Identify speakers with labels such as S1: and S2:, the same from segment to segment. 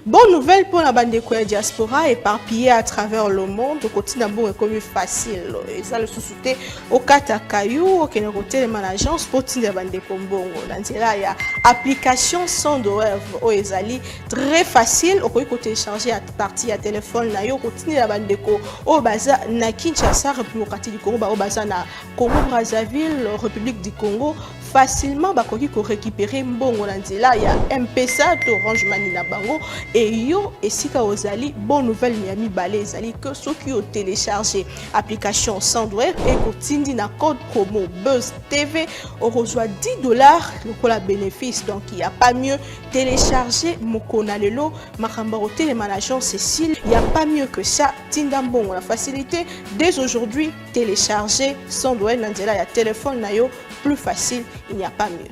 S1: Bonne nouvelle pour la bande de diaspora éparpillée à travers le monde. Le quotidien est comme facile. Et ça, le sous-souté au Katakayu, au Kénéroté, l'agence pour la bande de Kombongo. Il y a application sans douleur au Ezali. Très facile. Au côté télécharger à partir à téléphone. Là, au quotidien la bande de Ko. Au Baza, na Kinshasa, République du Congo, au Baza, na Congo-Brazzaville, République du Congo. Facilement bakoki ko récupérer mbongo na nzela ya M-Pesa to Orange Money na bango et yo esika ozali bonne nouvelle miami balé ezali que ceux qui ont téléchargé application Sandwave et kotindi na code promo Buzz TV on reçoit $10 le la bénéfice donc il y a pas mieux télécharger mokona lelo makamba au télémanagement Cécile il y a pas mieux que ça tinda mbongo la facilité dès aujourd'hui télécharger Sandwave na nzela ya téléphone na yo plus facile, il n'y a pas mieux.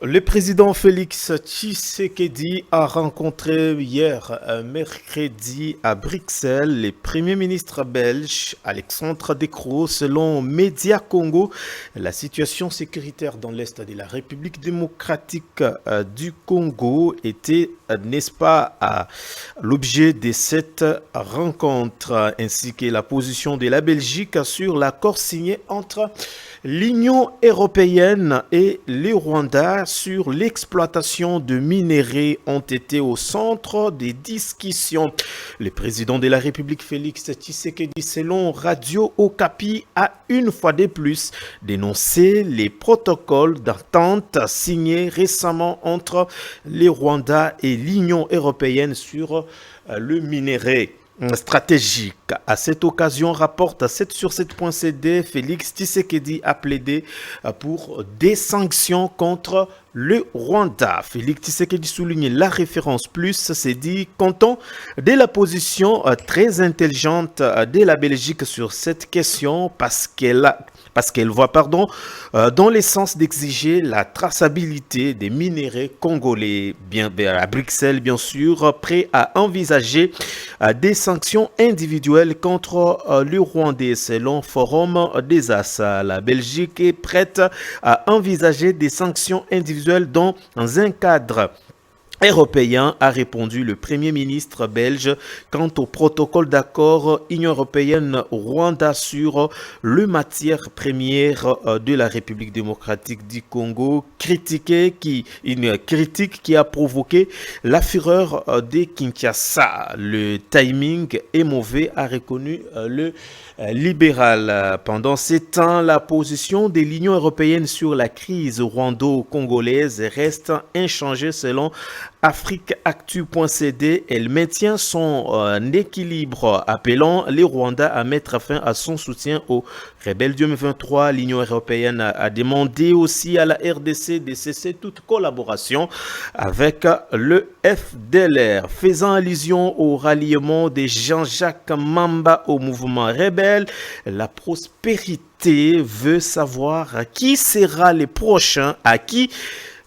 S2: Le président Félix Tshisekedi a rencontré hier, mercredi, à Bruxelles, le premier ministre belge Alexandre De Croo. Selon Média Congo, la situation sécuritaire dans l'est de la République démocratique du Congo était, n'est-ce pas, l'objet de cette rencontre, ainsi que la position de la Belgique sur l'accord signé entre l'Union européenne et le Rwanda sur l'exploitation de minerais ont été au centre des discussions. Le président de la République, Félix Tshisekedi, selon Radio Okapi, a une fois de plus dénoncé les protocoles d'entente signés récemment entre le Rwanda et l'Union européenne sur le minerai stratégique. À cette occasion, rapporte 7 sur 7.cd, Félix Tshisekedi a plaidé pour des sanctions contre le Rwanda. Félix Tshisekedi souligne la référence plus, c'est dit, comptant de la position très intelligente de la Belgique sur cette question parce qu'elle voit dans le sens d'exiger la traçabilité des minerais congolais. À Bruxelles, bien sûr, prêt à envisager des sanctions individuelles contre le Rwandais. Selon Forum des As, la Belgique est prête à envisager des sanctions individuelles dans un cadre européen, a répondu le Premier ministre belge quant au protocole d'accord Union européenne-Rwanda sur le matière première de la République démocratique du Congo, une critique qui a provoqué la fureur de Kinshasa. Le timing est mauvais, a reconnu le libéral. Pendant ces temps, la position de l'Union européenne sur la crise rwando-congolaise reste inchangée selon afriqueactu.cd. Elle maintient son équilibre, appelant les Rwandais à mettre fin à son soutien aux rebelles du M23. L'Union européenne a demandé aussi à la RDC de cesser toute collaboration avec le FDLR, faisant allusion au ralliement de Jean-Jacques Mamba au mouvement rebelle. La prospérité veut savoir qui sera les prochains à qui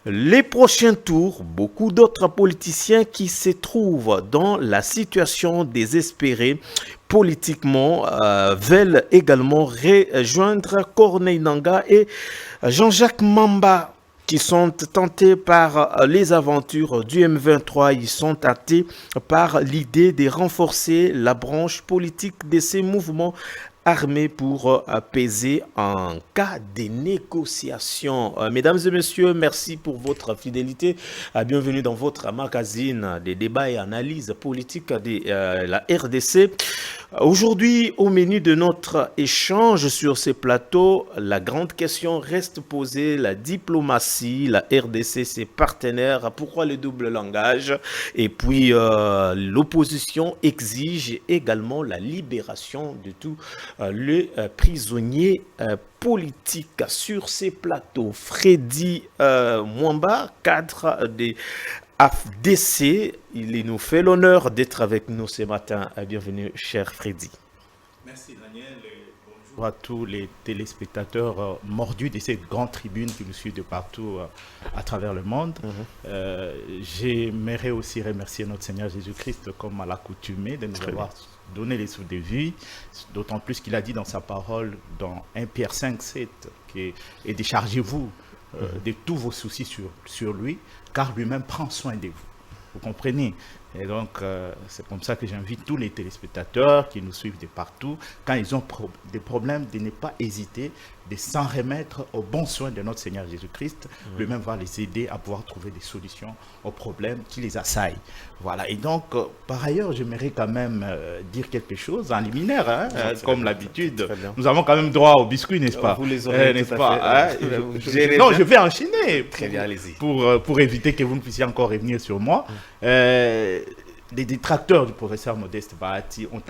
S2: les prochains tours. Beaucoup d'autres politiciens qui se trouvent dans la situation désespérée politiquement veulent également rejoindre Corneille Nangaa et Jean-Jacques Mamba, qui sont tentés par les aventures du M23. Ils sont tentés par l'idée de renforcer la branche politique de ces mouvements armés pour apaiser en cas de négociation. Mesdames et messieurs, merci pour votre fidélité. Bienvenue dans votre magazine des débats et analyses politiques de la RDC. Aujourd'hui, au menu de notre échange sur ces plateaux, la grande question reste posée, la diplomatie, la RDC, ses partenaires, pourquoi le double langage? Et puis, l'opposition exige également la libération de tous les prisonniers politiques. Sur ces plateaux, Freddy Mwamba, cadre des AFDC, il nous fait l'honneur d'être avec nous ce matin. Bienvenue, cher Freddy.
S3: Merci Daniel et bonjour à tous les téléspectateurs mordus de cette grande tribune qui nous suivent de partout à travers le monde. J'aimerais aussi remercier notre Seigneur Jésus-Christ comme à l'accoutumée de nous avoir donné les souffles de vie, d'autant plus qu'il a dit dans sa parole dans 1 Pierre 5, 7 et déchargez-vous de tous vos soucis sur lui, car lui-même prend soin de vous. Vous comprenez? Et donc, c'est comme ça que j'invite tous les téléspectateurs qui nous suivent de partout, quand ils ont des problèmes, de ne pas hésiter, de s'en remettre aux bons soins de notre Seigneur Jésus-Christ. Lui-même va les aider à pouvoir trouver des solutions aux problèmes qui les assaillent. Voilà. Et donc, par ailleurs, j'aimerais quand même dire quelque chose en liminaire, hein, comme l'habitude. Nous avons quand même droit aux biscuits, n'est-ce pas?
S2: Vous les aurez,
S3: n'est-ce pas? Non, je vais enchaîner
S2: Très bien, allez-y.
S3: Pour éviter que vous ne puissiez encore revenir sur moi. Les détracteurs du professeur Modeste Bahati ont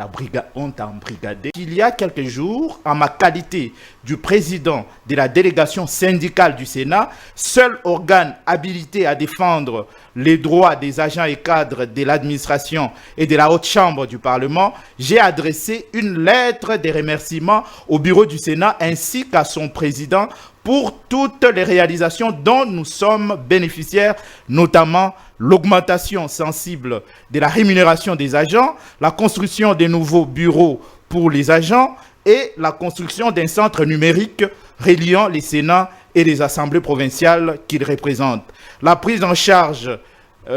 S3: embrigadé. Il y a quelques jours, en ma qualité du président de la délégation syndicale du Sénat, seul organe habilité à défendre les droits des agents et cadres de l'administration et de la haute chambre du Parlement, j'ai adressé une lettre de remerciement au bureau du Sénat ainsi qu'à son président pour toutes les réalisations dont nous sommes bénéficiaires, notamment l'augmentation sensible de la rémunération des agents, la construction de nouveaux bureaux pour les agents et la construction d'un centre numérique reliant les Sénats et les assemblées provinciales qu'ils représentent. La prise en charge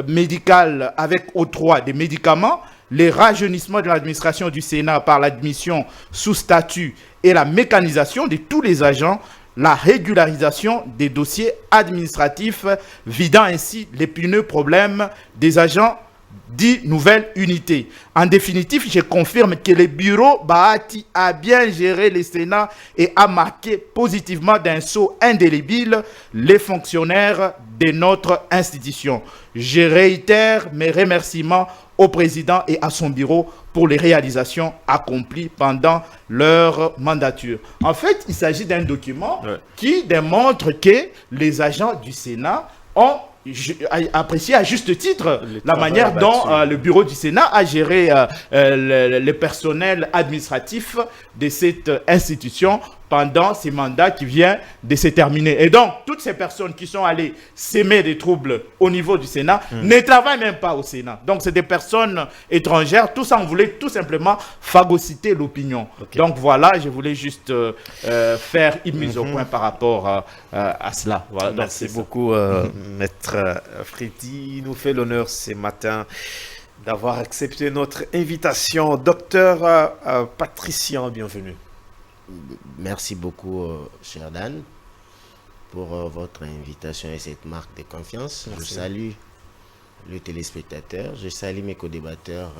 S3: médicale avec octroi des médicaments, les rajeunissements de l'administration du Sénat par l'admission sous statut et la mécanisation de tous les agents, la régularisation des dossiers administratifs, vidant ainsi l'épineux problème des agents dits nouvelles unités. En définitive, je confirme que le bureau Bahati a bien géré le Sénat et a marqué positivement d'un sceau indélébile les fonctionnaires de notre institution. Je réitère mes remerciements au président et à son bureau pour les réalisations accomplies pendant leur mandature. En fait, il s'agit d'un document qui démontre que les agents du Sénat ont apprécié à juste titre la manière dont le bureau du Sénat a géré le personnel administratif de cette institution pendant ces mandats qui viennent de se terminer. Et donc, toutes ces personnes qui sont allées s'aimer des troubles au niveau du Sénat ne travaillent même pas au Sénat. Donc, c'est des personnes étrangères. Tout ça, on voulait tout simplement phagocyter l'opinion. Donc, voilà, je voulais juste faire une mise au point par rapport à cela. Voilà,
S2: merci beaucoup, Maître Freddy. Il nous fait l'honneur ce matin d'avoir accepté notre invitation. Docteur Patricien, bienvenue.
S4: Merci beaucoup, cher Dan, pour votre invitation et cette marque de confiance. Merci. Je salue le téléspectateur, je salue mes co-débatteurs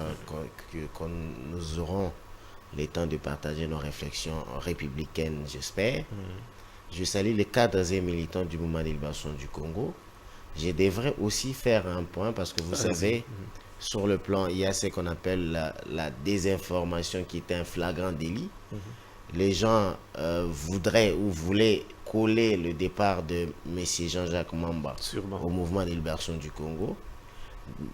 S4: quand nous aurons le temps de partager nos réflexions républicaines, j'espère. Je salue les cadres et militants du mouvement de libération du Congo. Je devrais aussi faire un point parce que vous savez, sur le plan, il y a ce qu'on appelle la désinformation qui est un flagrant délit. Les gens voudraient ou voulaient coller le départ de M. Jean-Jacques Mamba au mouvement de libération du Congo.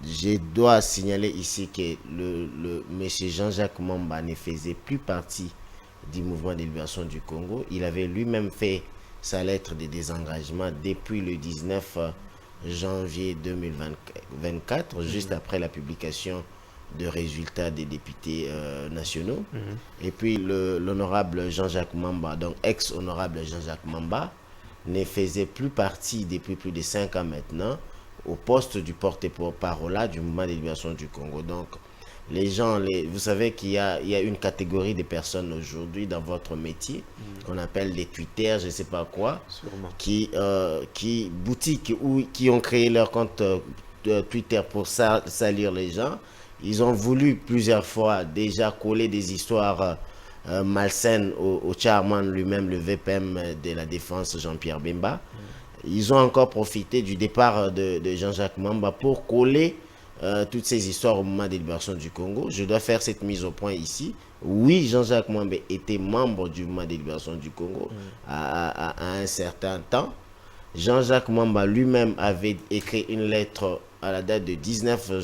S4: Je dois signaler ici que M. Jean-Jacques Mamba ne faisait plus partie du mouvement de libération du Congo. Il avait lui-même fait sa lettre de désengagement depuis le 19 janvier 2024, juste après la publication de résultats des députés nationaux. Et puis l'honorable Jean-Jacques Mamba, donc ex-honorable Jean-Jacques Mamba, ne faisait plus partie depuis plus de 5 ans maintenant au poste du porte-parole du mouvement de libération du Congo. Donc les gens, vous savez qu'il y a une catégorie de personnes aujourd'hui dans votre métier qu'on appelle les tweeters, je ne sais pas quoi, qui boutiques ou qui ont créé leur compte Twitter pour salir les gens. Ils ont voulu plusieurs fois déjà coller des histoires malsaines au chairman lui-même, le VPM de la Défense, Jean-Pierre Bemba. Ils ont encore profité du départ de Jean-Jacques Mamba pour coller toutes ces histoires au mouvement de libération du Congo. Je dois faire cette mise au point ici. Oui, Jean-Jacques Mamba était membre du mouvement de libération du Congo à un certain temps. Jean-Jacques Mamba lui-même avait écrit une lettre à la date de 19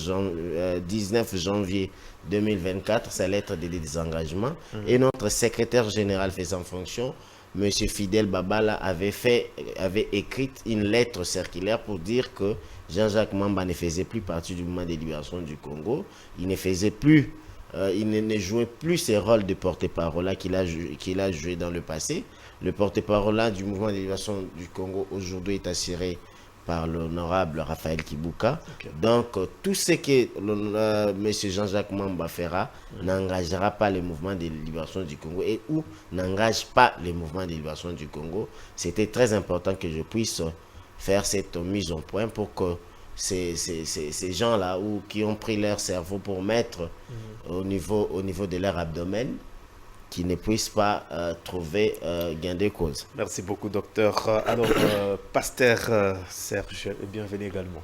S4: janvier 2024, sa lettre de désengagement. Et notre secrétaire général faisant fonction, M. Fidel Babala, avait écrit une lettre circulaire pour dire que Jean-Jacques Mamba ne faisait plus partie du mouvement de libération du Congo. Il ne faisait plus, il ne jouait plus ses rôles de porte-parole qu'il a joué dans le passé. Le porte-parole du mouvement de libération du Congo aujourd'hui est assuré par l'honorable Raphaël Kibuka. Okay. Donc, tout ce que M. Jean-Jacques Mamba fera n'engagera pas le mouvement de libération du Congo et ou n'engage pas le mouvement de libération du Congo. C'était très important que je puisse faire cette mise au point pour que ces gens-là qui ont pris leur cerveau pour mettre au niveau de leur abdomen, qui ne puissent pas trouver gain de cause.
S2: Merci beaucoup, docteur. Alors, pasteur Serge, bienvenue également.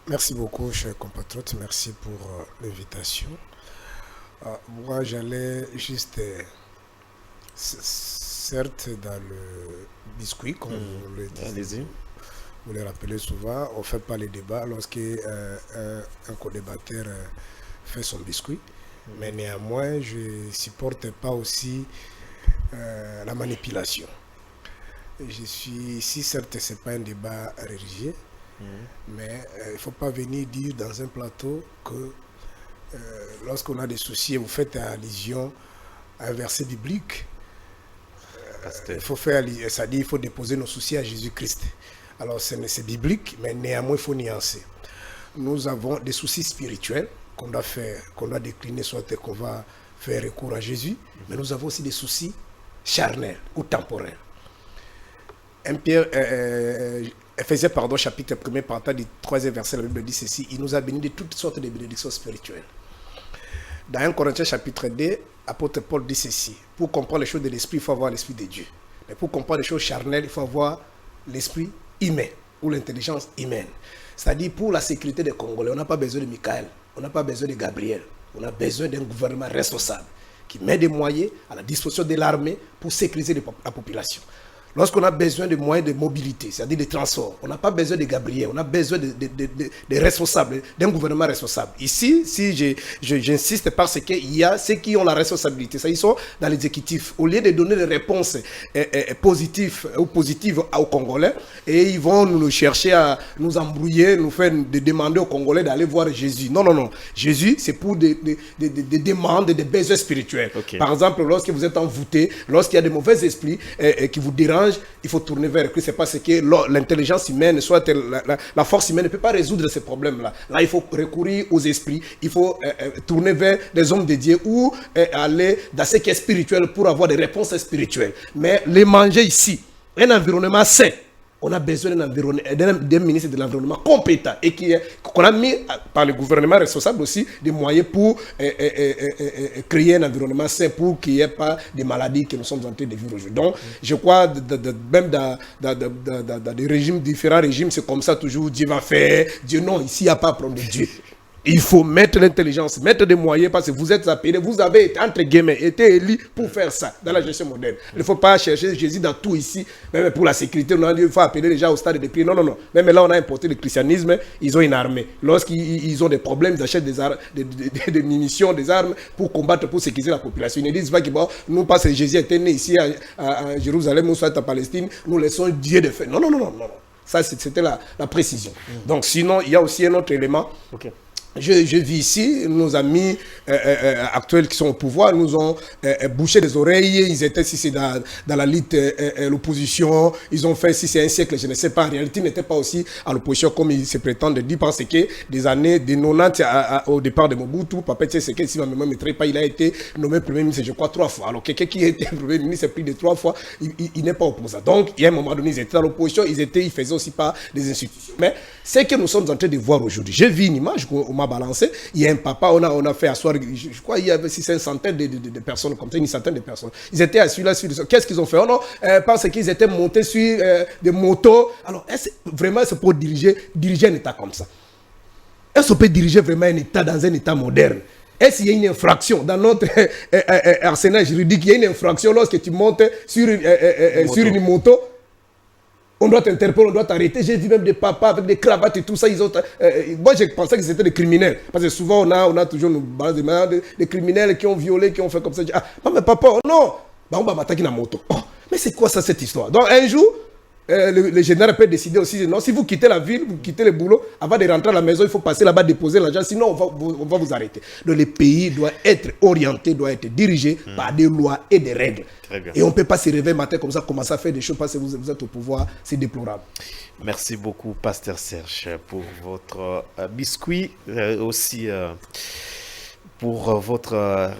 S5: Merci beaucoup, chers compatriotes. Merci pour l'invitation. Moi, j'allais juste, certes, dans le biscuit, comme vous le disiez. Vous le rappelez souvent, on ne fait pas les débats lorsqu'un co-débatteur fait son biscuit. Mais néanmoins, je ne supporte pas aussi la manipulation. Je suis ici, certes, ce n'est pas un débat religieux, mais il ne faut pas venir dire dans un plateau que lorsqu'on a des soucis, vous faites allusion à un verset biblique. Il faut faire, ça dit qu'il faut déposer nos soucis à Jésus-Christ. Alors c'est biblique, mais néanmoins, il faut nuancer. Nous avons des soucis spirituels qu'on doit faire, qu'on doit décliner, soit qu'on va faire recours à Jésus, mais nous avons aussi des soucis charnels ou temporels. Éphésiens, chapitre 1er, partant du 3e verset, la Bible dit ceci: il nous a bénis de toutes sortes de bénédictions spirituelles. Dans 1 Corinthiens chapitre 2, apôtre Paul dit ceci: pour comprendre les choses de l'esprit, il faut avoir l'esprit de Dieu. Mais pour comprendre les choses charnelles, il faut avoir l'esprit humain ou l'intelligence humaine. C'est-à-dire, pour la sécurité des Congolais, on n'a pas besoin de Michael, on n'a pas besoin de Gabriel, on a besoin d'un gouvernement responsable qui met des moyens à la disposition de l'armée pour sécuriser la population. Lorsqu'on a besoin de moyens de mobilité, c'est-à-dire de transport, on n'a pas besoin de Gabriel, on a besoin de responsables, d'un gouvernement responsable. Ici, si j'insiste parce qu'il y a ceux qui ont la responsabilité, ça, ils sont dans l'exécutif. Au lieu de donner des réponses positives aux Congolais, et ils vont nous chercher à nous embrouiller, nous faire demander aux Congolais d'aller voir Jésus. Non, non, non. Jésus, c'est pour des demandes, des besoins spirituels. Okay. Par exemple, lorsque vous êtes envoûté, lorsqu'il y a des mauvais esprits qui vous dérangent, il faut tourner vers Christ. C'est parce que l'intelligence humaine, soit la force humaine ne peut pas résoudre ces problèmes-là. Là, il faut recourir aux esprits, il faut tourner vers des hommes de Dieu ou aller dans ce qui est spirituel pour avoir des réponses spirituelles. Mais les manger ici, un environnement sain, on a besoin d'un ministre de l'environnement compétent et qu'on a mis par le gouvernement responsable aussi des moyens pour créer un environnement sain pour qu'il n'y ait pas de maladies que nous sommes en train de vivre aujourd'hui. Donc, je crois, même dans des régimes, différents régimes, c'est comme ça toujours, Dieu va faire, Dieu non, ici il n'y a pas de problème de Dieu. Il faut mettre l'intelligence, mettre des moyens parce que vous êtes appelés, vous avez, entre guillemets, été élus pour faire ça dans la gestion moderne. Il ne faut pas chercher Jésus dans tout ici, même pour la sécurité. Il faut appeler les gens au stade de prière. Non, non, non. Même là, on a importé le christianisme, ils ont une armée. Lorsqu'ils ont des problèmes, ils achètent des munitions, des armes pour combattre, pour sécuriser la population. Ils ne disent pas que bon, nous, parce que Jésus était né ici à Jérusalem, nous soit en Palestine, nous laissons Dieu de faire. Non, non, non, non, non. Ça, c'était la précision. Donc, sinon, il y a aussi un autre élément. Okay. Je vis ici, nos amis actuels qui sont au pouvoir nous ont bouché les oreilles, ils étaient si c'est dans la lutte, l'opposition, ils ont fait si c'est un siècle, je ne sais pas, en réalité ils n'étaient pas aussi à l'opposition comme ils se prétendent dire parce que des années, des 90 au départ de Mobutu, Papa Tshisekedi, si ma mémoire ne me trompe pas, il a été nommé Premier ministre, je crois, 3 fois. Alors quelqu'un qui a été Premier ministre plus de 3 fois, il n'est pas opposant. Donc, il y a un moment donné, ils étaient à l'opposition, ils faisaient aussi pas des institutions. Mais ce que nous sommes en train de voir aujourd'hui, j'ai vu une image, on m'a balancé, il y a un papa, on a fait asseoir, je crois il y avait 600 de personnes comme ça, une centaine de personnes. Ils étaient assis là, qu'est-ce qu'ils ont fait? Oh non, parce qu'ils étaient montés sur des motos. Alors, vraiment, c'est pour diriger un État comme ça. Est-ce qu'on peut diriger vraiment un État dans un État moderne? Est-ce qu'il y a une infraction dans notre arsenal juridique? Il y a une infraction lorsque tu montes sur une moto. On doit t'interpeller, on doit t'arrêter. J'ai vu même des papas avec des cravates et tout ça. Moi, je pensais que c'était des criminels. Parce que souvent, on a toujours des criminels qui ont violé, qui ont fait comme ça. Mais papa, oh non. On va m'attaquer dans la moto. Oh, mais c'est quoi ça, cette histoire? Donc, un jour, le général peut décider aussi, non, si vous quittez la ville, vous quittez le boulot, avant de rentrer à la maison, il faut passer là-bas, déposer l'argent, sinon on va vous arrêter. Donc le pays doit être orienté, doit être dirigé par des lois et des règles. Et on ne peut pas se réveiller matin comme ça, commencer à faire des choses parce que vous êtes au pouvoir, c'est déplorable.
S2: Merci beaucoup, Pasteur Serge, pour votre biscuit, aussi pour votre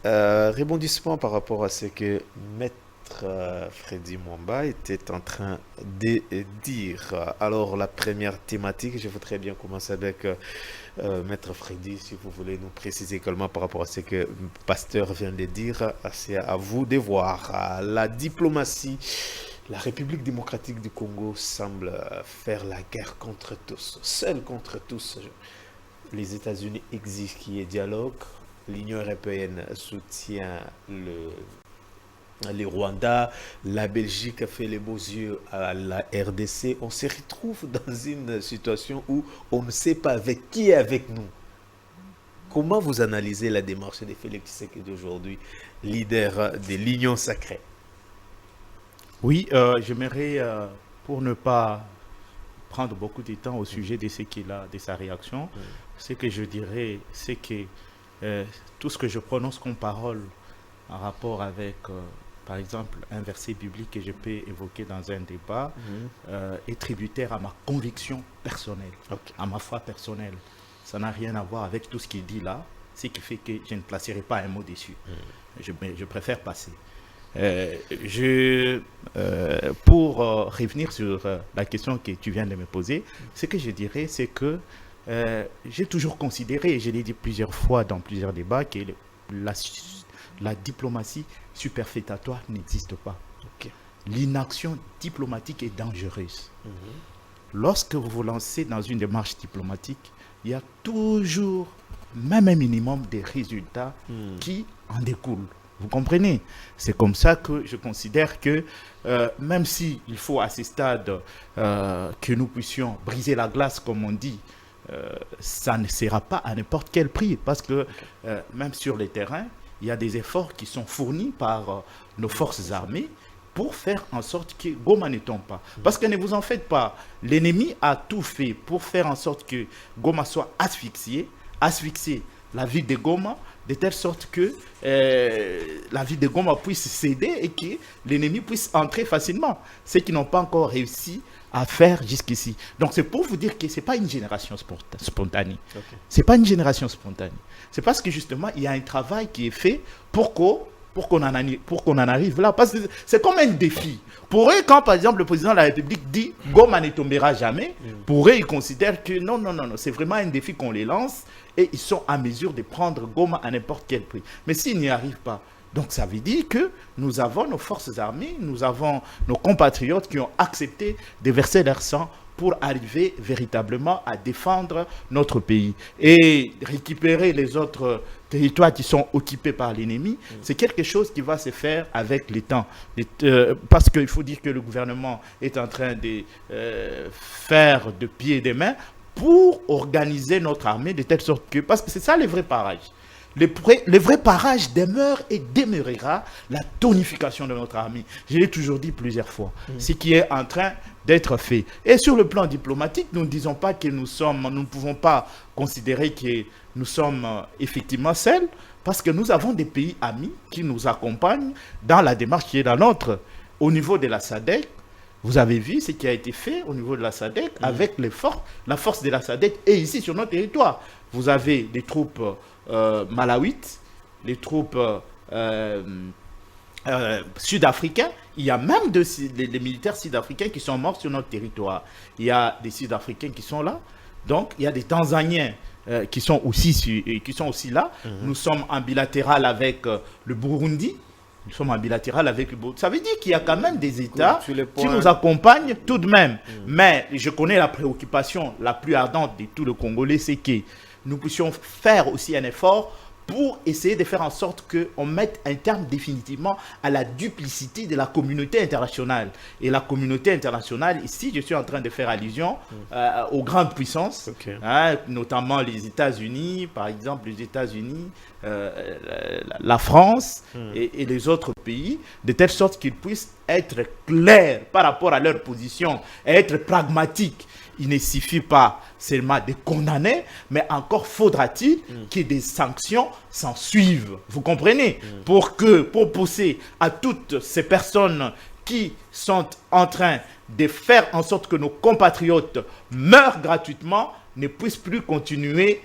S2: rebondissement par rapport à ce que Maître Freddy Mwamba était en train de dire. Alors la première thématique, je voudrais bien commencer avec Maître Freddy, si vous voulez nous préciser également par rapport à ce que le pasteur vient de dire. C'est à vous de voir. La diplomatie, la République démocratique du Congo semble faire la guerre contre tous, seule contre tous. Les États-Unis exigent qu'il y ait dialogue, l'Union européenne soutient les Rwandais, la Belgique fait les beaux yeux à la RDC. On se retrouve dans une situation où on ne sait pas avec qui est avec nous. Comment vous analysez la démarche de Félix Tshisekedi aujourd'hui, leader de l'Union sacrée?
S3: Oui, j'aimerais, pour ne pas prendre beaucoup de temps au sujet de ce qu'il a, de sa réaction, ce que je dirais, c'est que tout ce que je prononce comme parole en rapport avec, par exemple, un verset biblique que je peux évoquer dans un débat, est tributaire à ma conviction personnelle, à ma foi personnelle. Ça n'a rien à voir avec tout ce qu'il dit là, ce qui fait que je ne placerai pas un mot dessus. Je préfère passer. Pour revenir sur la question que tu viens de me poser, ce que je dirais, c'est que j'ai toujours considéré, et je l'ai dit plusieurs fois dans plusieurs débats, que la diplomatie superfétatoire n'existe pas. L'inaction diplomatique est dangereuse. Lorsque vous vous lancez dans une démarche diplomatique, il y a toujours même un minimum de résultats qui en découlent. Vous comprenez? C'est comme ça que je considère que même s'il faut à ce stade que nous puissions briser la glace, comme on dit, ça ne sera pas à n'importe quel prix, parce que même sur le terrain, il y a des efforts qui sont fournis par nos forces armées pour faire en sorte que Goma ne tombe pas. Parce que ne vous en faites pas, l'ennemi a tout fait pour faire en sorte que Goma soit asphyxié, asphyxier la ville de Goma, de telle sorte que la ville de Goma puisse céder et que l'ennemi puisse entrer facilement. Ceux qui n'ont pas encore réussi à faire jusqu'ici. Donc c'est pour vous dire que ce n'est pas une génération spontanée. Ce n'est pas une génération spontanée. C'est parce que justement, il y a un travail qui est fait pour qu'on en arrive là. Parce que c'est comme un défi. Pour eux, quand par exemple le président de la République dit « Goma ne tombera jamais », pour eux, ils considèrent que non, c'est vraiment un défi qu'on les lance et ils sont en mesure de prendre Goma à n'importe quel prix. Mais s'ils n'y arrivent pas, donc ça veut dire que nous avons nos forces armées, nous avons nos compatriotes qui ont accepté de verser leur sang pour arriver véritablement à défendre notre pays. Et récupérer les autres territoires qui sont occupés par l'ennemi, c'est quelque chose qui va se faire avec le temps. Parce qu'il faut dire que le gouvernement est en train de faire de pied et de main pour organiser notre armée de telle sorte que... Parce que c'est ça le vrai parage. Le vrai parage demeure et demeurera la tonification de notre armée. Je l'ai toujours dit plusieurs fois. Ce qui est en train d'être fait. Et sur le plan diplomatique, nous ne disons pas que nous ne pouvons pas considérer que nous sommes effectivement seuls, parce que nous avons des pays amis qui nous accompagnent dans la démarche qui est la nôtre. Au niveau de la SADC, vous avez vu ce qui a été fait au niveau de la SADC avec la force de la SADC est ici sur notre territoire. Vous avez des troupes malawites, les troupes sud-africains. Il y a même des militaires sud-africains qui sont morts sur notre territoire. Il y a des sud-africains qui sont là. Donc, il y a des Tanzaniens qui sont aussi là. Nous sommes en bilatéral avec le Burundi. Nous sommes en bilatéral avec le Burundi. Ça veut dire qu'il y a quand même des États qui nous accompagnent tout de même. Mais je connais la préoccupation la plus ardente de tout le Congolais, c'est que nous puissions faire aussi un effort pour essayer de faire en sorte qu'on mette un terme définitivement à la duplicité de la communauté internationale. Et la communauté internationale, ici, je suis en train de faire allusion aux grandes puissances, notamment les États-Unis, par exemple, les États-Unis, la France et les autres pays, de telle sorte qu'ils puissent être clairs par rapport à leur position, et être pragmatiques. Il ne suffit pas seulement de condamner, mais encore faudra-t-il que des sanctions s'en suivent. Vous comprenez? Pour pousser à toutes ces personnes qui sont en train de faire en sorte que nos compatriotes meurent gratuitement, ne puissent plus continuer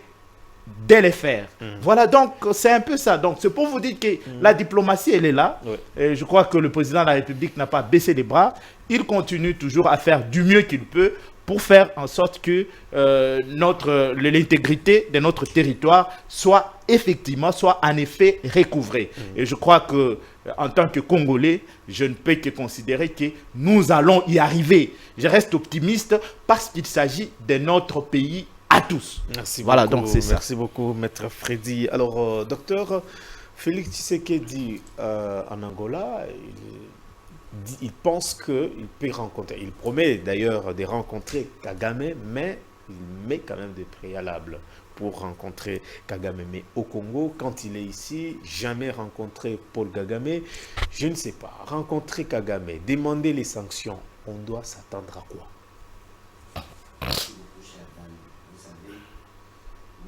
S3: de les faire. Voilà, donc c'est un peu ça. Donc c'est pour vous dire que la diplomatie, elle est là. Et je crois que le président de la République n'a pas baissé les bras. Il continue toujours à faire du mieux qu'il peut pour faire en sorte que l'intégrité de notre territoire soit en effet recouvrée. Et je crois que en tant que Congolais, je ne peux que considérer que nous allons y arriver. Je reste optimiste parce qu'il s'agit de notre pays à tous.
S2: Merci
S3: voilà,
S2: beaucoup,
S3: donc c'est ça.
S2: Merci beaucoup, Maître Freddy. Alors, docteur Félix Tshisekedi en Angola, il pense qu'il peut rencontrer, il promet d'ailleurs de rencontrer Kagame, mais il met quand même des préalables pour rencontrer Kagame. Mais au Congo, quand il est ici, jamais rencontré Paul Kagame. Je ne sais pas, rencontrer Kagame, demander les sanctions, on doit s'attendre à quoi?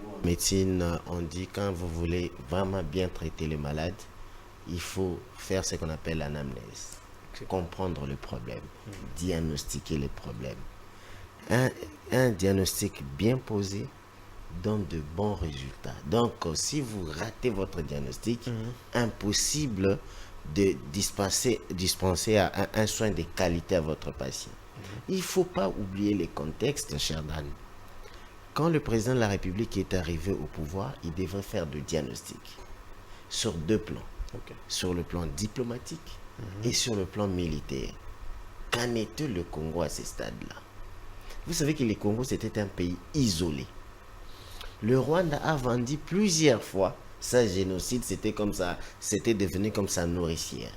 S4: En médecine, on dit quand vous voulez vraiment bien traiter les malades, il faut faire ce qu'on appelle l'anamnèse. Comprendre le problème, diagnostiquer les problèmes. Un diagnostic bien posé donne de bons résultats. Donc, si vous ratez votre diagnostic, impossible de dispenser un soin de qualité à votre patient. Il ne faut pas oublier les contextes, cher Dan. Quand le président de la République est arrivé au pouvoir, il devrait faire de diagnostic sur deux plans. Sur le plan diplomatique et sur le plan militaire. Qu'en est-il le Congo à ce stade-là? Vous savez que le Congo, c'était un pays isolé. Le Rwanda a vendu plusieurs fois sa génocide, c'était comme ça, c'était devenu comme sa nourricière.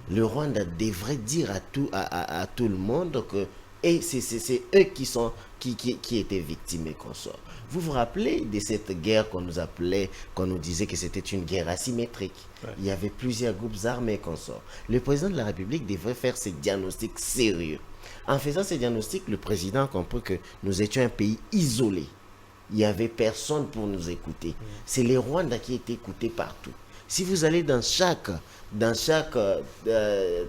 S4: Le Rwanda devrait dire à tout le monde que c'est eux qui étaient victimes et consorts. Vous vous rappelez de cette guerre qu'on nous disait que c'était une guerre asymétrique. Il y avait plusieurs groupes armés et consorts. Le président de la République devrait faire ces diagnostics sérieux. En faisant ces diagnostics, le président a compris que nous étions un pays isolé. Il n'y avait personne pour nous écouter. C'est les Rwandais qui étaient écoutés partout. Si vous allez dans chaque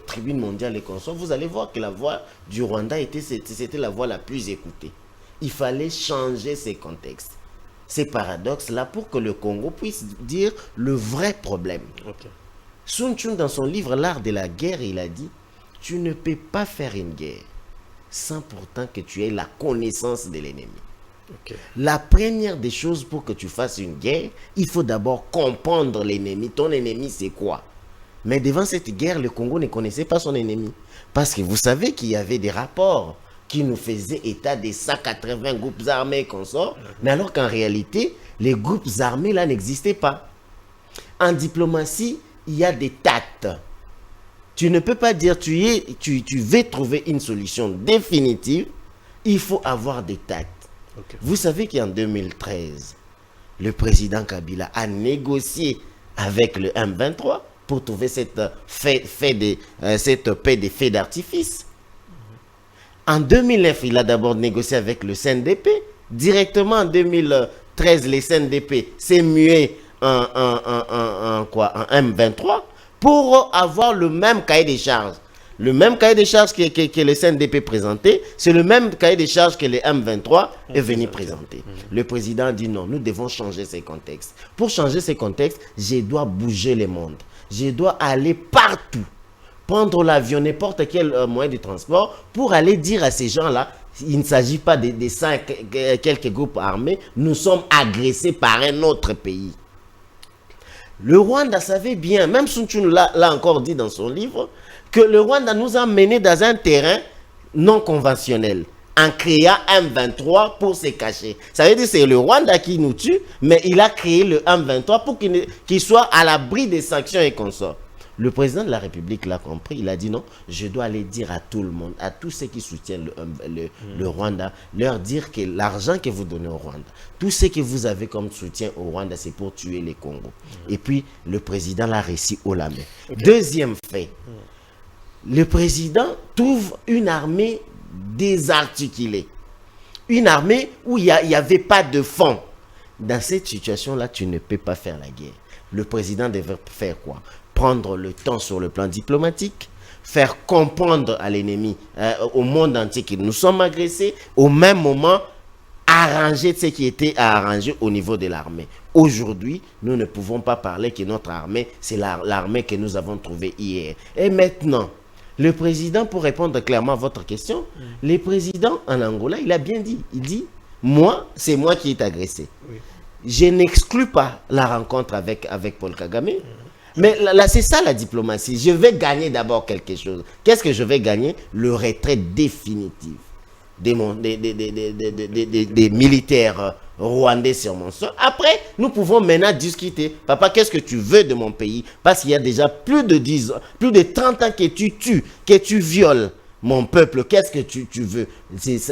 S4: tribune mondiale et consorts, vous allez voir que la voix du Rwanda c'était la voix la plus écoutée. Il fallait changer ces contextes, ces paradoxes-là pour que le Congo puisse dire le vrai problème. Sun Tzu, dans son livre L'art de la guerre, il a dit « Tu ne peux pas faire une guerre sans pourtant que tu aies la connaissance de l'ennemi. » La première des choses pour que tu fasses une guerre, il faut d'abord comprendre l'ennemi. Ton ennemi, c'est quoi? Mais devant cette guerre, le Congo ne connaissait pas son ennemi. Parce que vous savez qu'il y avait des rapports qui nous faisaient état des 180 groupes armés et consorts, mais alors qu'en réalité, les groupes armés là n'existaient pas. En diplomatie, il y a des tactes. Tu ne peux pas dire tu veux trouver une solution définitive, il faut avoir des tactes. Vous savez qu'en 2013, le président Kabila a négocié avec le M23 pour trouver cette paix des feux d'artifice. En 2009, il a d'abord négocié avec le CNDP. Directement en 2013, le CNDP s'est mué en M23 pour avoir le même cahier des charges. Le même cahier des charges que le CNDP présentait, c'est le même cahier des charges que le M23 est venu présenter. Le président a dit non, nous devons changer ces contextes. Pour changer ces contextes, je dois bouger le monde. Je dois aller partout. Prendre l'avion, n'importe quel moyen de transport, pour aller dire à ces gens-là, il ne s'agit pas de quelques groupes armés, nous sommes agressés par un autre pays. Le Rwanda savait bien, même Sun Tzu l'a encore dit dans son livre, que le Rwanda nous a menés dans un terrain non conventionnel. en créant M23 pour se cacher. Ça veut dire que c'est le Rwanda qui nous tue, mais il a créé le M23 pour qu'il soit à l'abri des sanctions et consorts. Le président de la République l'a compris, il a dit non, je dois aller dire à tout le monde, à tous ceux qui soutiennent le Rwanda, leur dire que l'argent que vous donnez au Rwanda, tout ce que vous avez comme soutien au Rwanda, c'est pour tuer les Congos. Et puis, le président l'a réussi haut la main. Deuxième fait, le président trouve une armée désarticulée. Une armée où il n'y avait pas de fonds. Dans cette situation-là, tu ne peux pas faire la guerre. Le président devait faire quoi? Prendre le temps sur le plan diplomatique, faire comprendre à l'ennemi, au monde entier que nous sommes agressés, au même moment, arranger ce qui était à arranger au niveau de l'armée. Aujourd'hui, nous ne pouvons pas parler que notre armée, c'est l'armée que nous avons trouvée hier. Et maintenant, le président, pour répondre clairement à votre question, le président en Angola, il a bien dit, il dit, moi, c'est moi qui est agressé. Oui. Je n'exclus pas la rencontre avec Paul Kagame. Mais là, c'est ça la diplomatie. Je vais gagner d'abord quelque chose. Qu'est-ce que je vais gagner? Le retrait définitif des militaires rwandais sur mon sol. Après, nous pouvons maintenant discuter. Papa, qu'est-ce que tu veux de mon pays? Parce qu'il y a déjà plus de 10 ans, plus de 30 ans que tu tues, que tu violes mon peuple. Qu'est-ce que tu veux?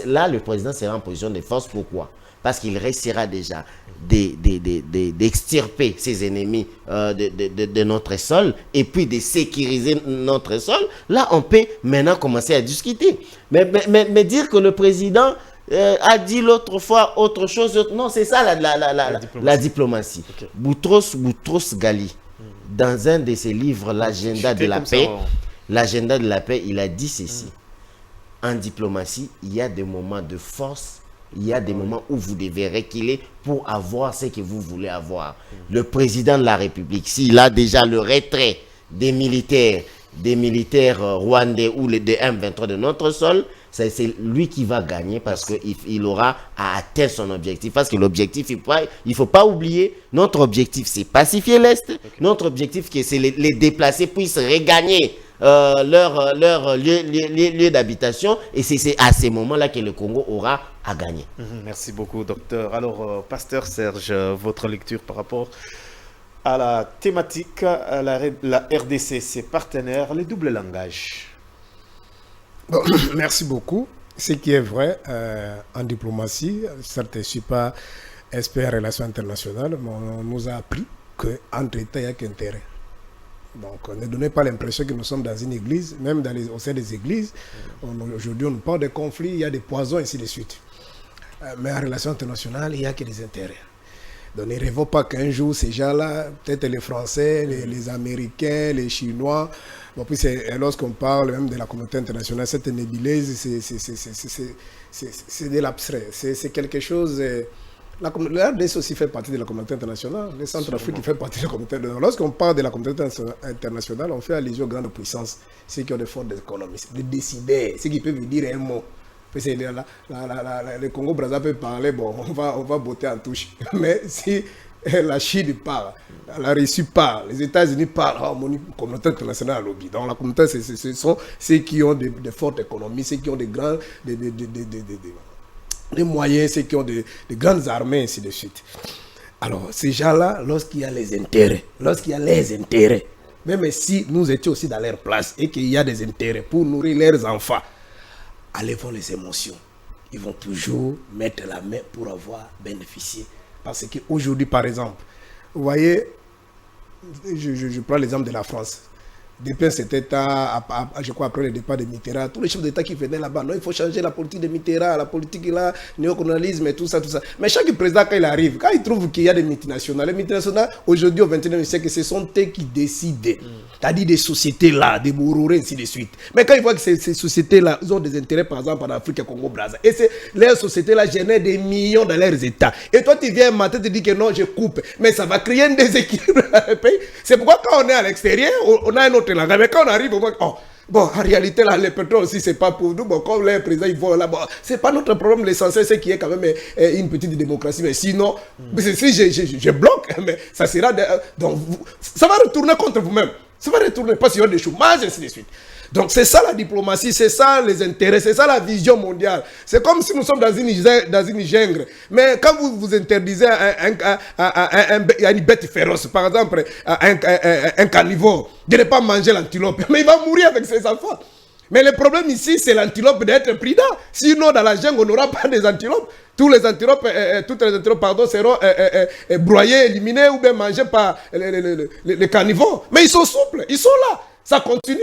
S4: Là, le président sera en position de force. Pourquoi? Parce qu'il restera déjà d'extirper ses ennemis de notre sol et puis de sécuriser notre sol. Là, on peut maintenant commencer à discuter. Mais dire que le président a dit l'autre fois autre chose, non, c'est ça la diplomatie. Okay. Boutros Ghali, dans un de ses livres, L'agenda de la paix, l'agenda de la paix, il a dit ceci. En diplomatie, il y a des moments de force. Il y a des moments où vous devez reculer pour avoir ce que vous voulez avoir. Le président de la République, s'il a déjà le retrait des militaires rwandais ou des M23 de notre sol, c'est lui qui va gagner parce qu'il aura à atteindre son objectif. Parce que l'objectif, il ne faut pas oublier, notre objectif, c'est pacifier l'Est. Okay. Notre objectif, c'est les déplacés puissent regagner leur lieu d'habitation, et c'est à ces moments-là que le Congo aura à gagner.
S2: Merci beaucoup, docteur. Alors, pasteur Serge, votre lecture par rapport à la thématique, à la RDC, ses partenaires, les doubles langages.
S5: Bon, merci beaucoup. Ce qui est vrai en diplomatie, certes, je ne suis pas expert en relations internationales, mais on nous a appris qu'entre États, il n'y a qu'intérêt. Donc, ne donnez pas l'impression que nous sommes dans une église, même au sein des églises. Aujourd'hui, on nous parle de conflits, il y a des poisons, ainsi de suite. Mais en relations internationales, il n'y a que des intérêts. Donc, ne rêvons pas qu'un jour, ces gens-là, peut-être les Français, les Américains, les Chinois, bon, puis lorsqu'on parle même de la communauté internationale, cette nébuleuse, c'est de l'abstrait. C'est quelque chose... La RDC aussi fait partie de la communauté internationale. Le Centrafrique fait partie de la communauté internationale. Lorsqu'on parle de la communauté internationale, on fait allusion aux grandes puissances, ceux qui ont des forces d'économie, des décideurs, ceux qui peuvent dire un mot. Le Congo-Brazza peut parler, bon, on va botter en touche. Mais si la Chine parle, la Russie parle, les États-Unis parlent, mon communauté internationale lobby. Donc la communauté, ce sont ceux qui ont de fortes économies, ceux qui ont des grands... des moyens, ceux qui ont de grandes armées, ainsi de suite. Alors, ces gens-là, lorsqu'il y a les intérêts, même si nous étions aussi dans leur place et qu'il y a des intérêts pour nourrir leurs enfants, enlevons les émotions. Ils vont toujours mettre la main pour avoir bénéficié. Parce qu'aujourd'hui, par exemple, vous voyez, je prends l'exemple de la France. Depuis cet État, je crois après le départ de Mitterrand, tous les chefs d'État qui venaient là-bas, non, il faut changer la politique de Mitterrand, la politique là, néocolonialisme et tout ça. Mais chaque président, quand il arrive, quand il trouve qu'il y a des multinationales, les multinationales, aujourd'hui, au XXIe siècle, ce sont eux qui décident. C'est-à-dire des sociétés là, des Bouroré, ainsi de suite. Mais quand ils voient que ces sociétés-là, ils ont des intérêts, par exemple, en Afrique, Congo, Brazza, et leurs sociétés-là génèrent des millions dans leurs États. Et toi, tu viens un matin, tu te dis que non, je coupe. Mais ça va créer un déséquilibre dans le pays. C'est pourquoi quand on est à l'extérieur, on a un autre langage. Mais quand on arrive, on voit bon, en réalité, là, le pétrole aussi, c'est pas pour nous. Bon, comme les présidents, ils vont là, bon, c'est pas notre problème. L'essentiel, c'est qu'il y ait quand même une petite démocratie. Mais sinon, si je bloque, mais ça sera. Donc, ça va retourner contre vous-même. Ça va retourner, parce qu'il y a des chômages, et ainsi de suite. Donc c'est ça la diplomatie, c'est ça les intérêts, c'est ça la vision mondiale. C'est comme si nous sommes dans une jungle. Mais quand vous vous interdisez à une bête féroce, par exemple un carnivore, de ne pas manger l'antilope, mais il va mourir avec ses enfants. Mais le problème ici, c'est l'antilope d'être prudent. Sinon, dans la jungle, on n'aura pas des antilopes. Toutes les antilopes seront broyées, éliminées ou bien mangées par les carnivores. Mais ils sont souples, ils sont là. Ça continue.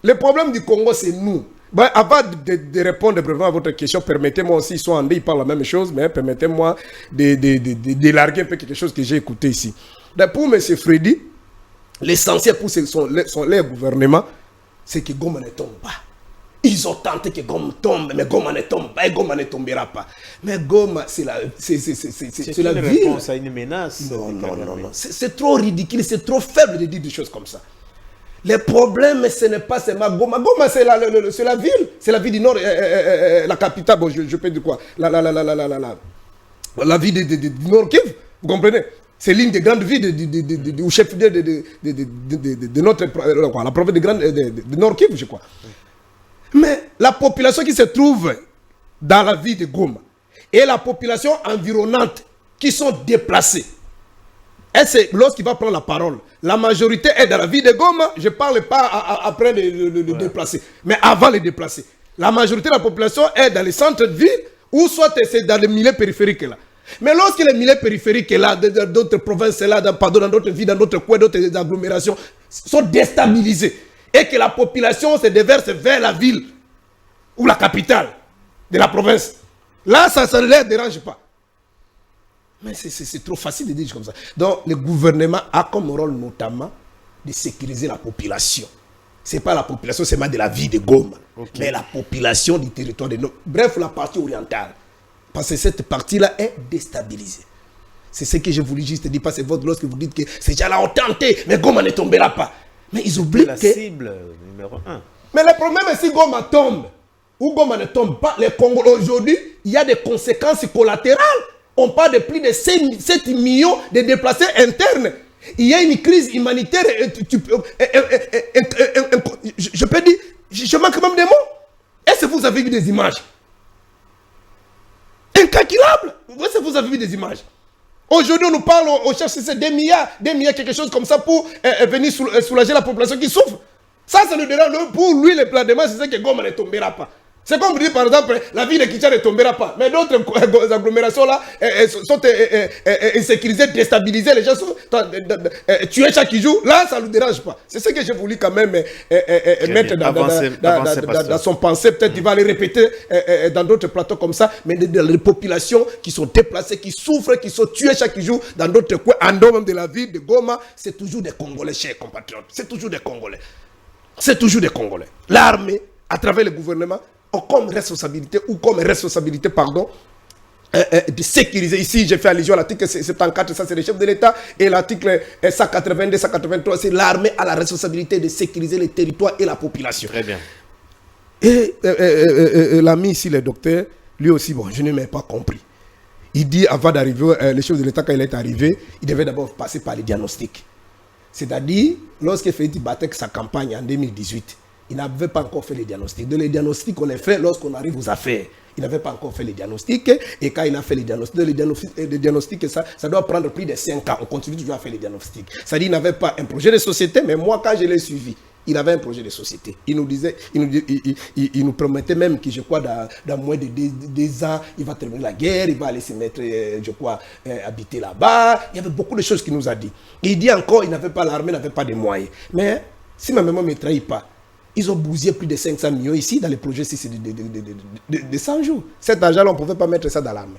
S5: Le problème du Congo, c'est nous. Ben, avant de répondre vraiment à votre question, permettez-moi aussi, ils sont en deux, ils parlent la même chose, mais permettez-moi d'élarguer un peu quelque chose que j'ai écouté ici. Donc, pour M. Freddy, l'essentiel pour les gouvernements, c'est que Goma ne tombe pas. Ils ont tenté que Goma tombe, mais Goma ne tombe pas et Goma ne tombera pas. Mais Goma, c'est la ville.
S2: Réponse à une menace.
S5: Non. C'est trop ridicule, c'est trop faible de dire des choses comme ça. Le problème, ce n'est pas seulement Goma. Goma, c'est la ville. C'est la ville du Nord, la capitale. Bon, je peux dire quoi? La ville du Nord Kivu. Vous comprenez? C'est l'une des grandes villes au chef de notre la province de Nord Kivu, je crois. Mais la population qui se trouve dans la ville de Goma et la population environnante qui sont déplacées. Et c'est lorsqu'il va prendre la parole, la majorité est dans la ville de Goma. Je ne parle pas après les déplacer, mais avant les déplacer. La majorité de la population est dans les centres de ville ou soit c'est dans les milieux périphériques là. Mais lorsque les milieux périphériques là, dans d'autres provinces là, dans d'autres villes, dans d'autres coins, d'autres agglomérations sont déstabilisées et que la population se déverse vers la ville ou la capitale de la province, là ça ne les dérange pas. Mais c'est trop facile de dire comme ça. Donc le gouvernement a comme rôle notamment de sécuriser la population. Ce n'est pas la population seulement de la ville de Goma, mais la population du territoire de Nord. Bref, la partie orientale. Parce que cette partie-là est déstabilisée. C'est ce que je voulais juste dire. Parce que lorsque vous dites que ces gens-là ont tenté, mais Goma ne tombera pas. Mais ils oublient
S2: la
S5: que...
S2: cible numéro 1.
S5: Mais le problème est si Goma tombe, ou Goma ne tombe pas, les Congolais aujourd'hui, il y a des conséquences collatérales. On parle de plus de 7 millions de déplacés internes. Il y a une crise humanitaire. Je peux dire, je manque même des mots. Est-ce que vous avez vu des images? Incalculable. Est-ce que vous avez vu des images? Aujourd'hui, on nous parle, on cherche 2 milliards, quelque chose comme ça pour venir soulager la population qui souffre. Ça le dérange. Pour lui, le plan de match, c'est que Goma ne tombera pas. C'est comme vous dites, par exemple, la ville de Kinshasa ne tombera pas. Mais d'autres agglomérations là sont insécurisées, déstabilisées. Les gens sont tués chaque jour. Là, ça ne nous dérange pas. C'est ce que j'ai voulu quand même mettre dans son pensée. Peut-être qu'il va le répéter dans d'autres plateaux comme ça. Mais les populations qui sont déplacées, qui souffrent, qui sont tuées chaque jour dans d'autres coins, en dehors même de la ville de Goma, c'est toujours des Congolais, chers compatriotes. C'est toujours des Congolais. C'est toujours des Congolais. L'armée, à travers le gouvernement, ont comme responsabilité, de sécuriser. Ici, j'ai fait allusion à l'article 74, ça c'est le chef de l'État, et l'article 182, 183, c'est l'armée a la responsabilité de sécuriser les territoires et la population.
S2: Très bien.
S5: Et l'ami ici, le docteur, lui aussi, bon, je ne m'ai pas compris. Il dit, avant d'arriver, le chef de l'État, quand il est arrivé, il devait d'abord passer par les diagnostics. C'est-à-dire, lorsqu'il fait Batek sa campagne en 2018, il n'avait pas encore fait les diagnostics. Les diagnostics, on les fait lorsqu'on arrive aux affaires. Il n'avait pas encore fait les diagnostics. Et quand il a fait les diagnostics, ça doit prendre plus de 5 ans. On continue toujours à faire les diagnostics. C'est-à-dire qu'il n'avait pas un projet de société, mais moi, quand je l'ai suivi, il avait un projet de société. Il nous promettait même que, je crois, dans moins de 2 ans, il va terminer la guerre, il va aller se mettre, je crois, habiter là-bas. Il y avait beaucoup de choses qu'il nous a dit. Il dit encore, il n'avait pas l'armée, n'avait pas de moyens. Mais si ma mémoire ne me trahit pas, ils ont bousillé plus de 500 millions ici dans les projets de 100 jours. Cet argent-là, on ne pouvait pas mettre ça dans l'armée.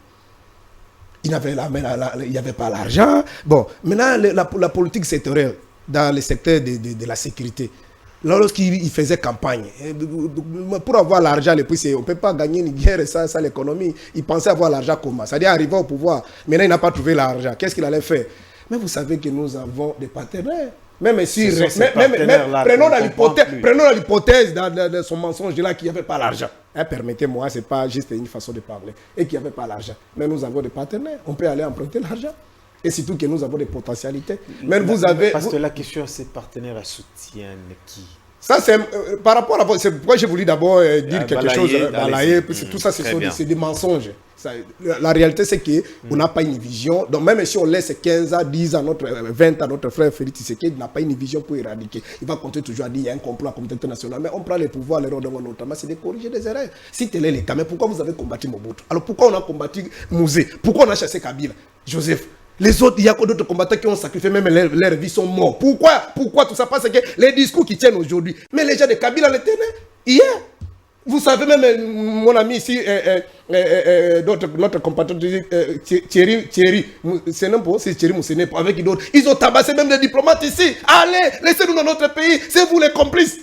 S5: Il n'y avait pas l'argent. Bon, maintenant, la politique sectorielle dans le secteur de la sécurité, lorsqu'il faisait campagne, pour avoir l'argent, on ne peut pas gagner une guerre sans l'économie. Il pensait avoir l'argent comment? C'est-à-dire arriver au pouvoir. Maintenant, il n'a pas trouvé l'argent. Qu'est-ce qu'il allait faire? Mais vous savez que nous avons des partenaires. Même si, prenons l'hypothèse de son mensonge là qu'il n'y avait pas l'argent. Permettez-moi, ce n'est pas juste une façon de parler. Et qu'il n'y avait pas l'argent. Mais nous avons des partenaires. On peut aller emprunter l'argent. Et surtout que nous avons des potentialités. Mais vous avez...
S2: Parce que la question, c'est partenaires soutiennent qui?
S5: Ça, c'est par rapport à... C'est pourquoi j'ai voulu d'abord dire quelque chose.
S2: Balayer,
S5: Tout ça, c'est des mensonges. Ça, la réalité, c'est qu'on n'a pas une vision. Donc, même si on laisse 15 ans, 10 ans, 20 ans, notre frère Félix Tshisekedi n'a pas une vision pour éradiquer. Il va continuer toujours à dire qu'il y a un complot à la communauté internationale. Mais on prend les pouvoirs, les rôles notamment, c'est de corriger des erreurs. Si tel est le cas, mais pourquoi vous avez combattu Mobutu? Alors, pourquoi on a combattu Mouzé? Pourquoi on a chassé Kabila? Joseph? Les autres, il y a d'autres combattants qui ont sacrifié, même leurs vies sont morts. Pourquoi tout ça? Parce que les discours qui tiennent aujourd'hui, mais les gens de Kabila les tenaient hier. Vous savez, même mon ami ici, notre compatriote Thierry, c'est Thierry Moussene, avec d'autres, ils ont tabassé même des diplomates ici. Allez, laissez-nous dans notre pays, c'est vous les complices.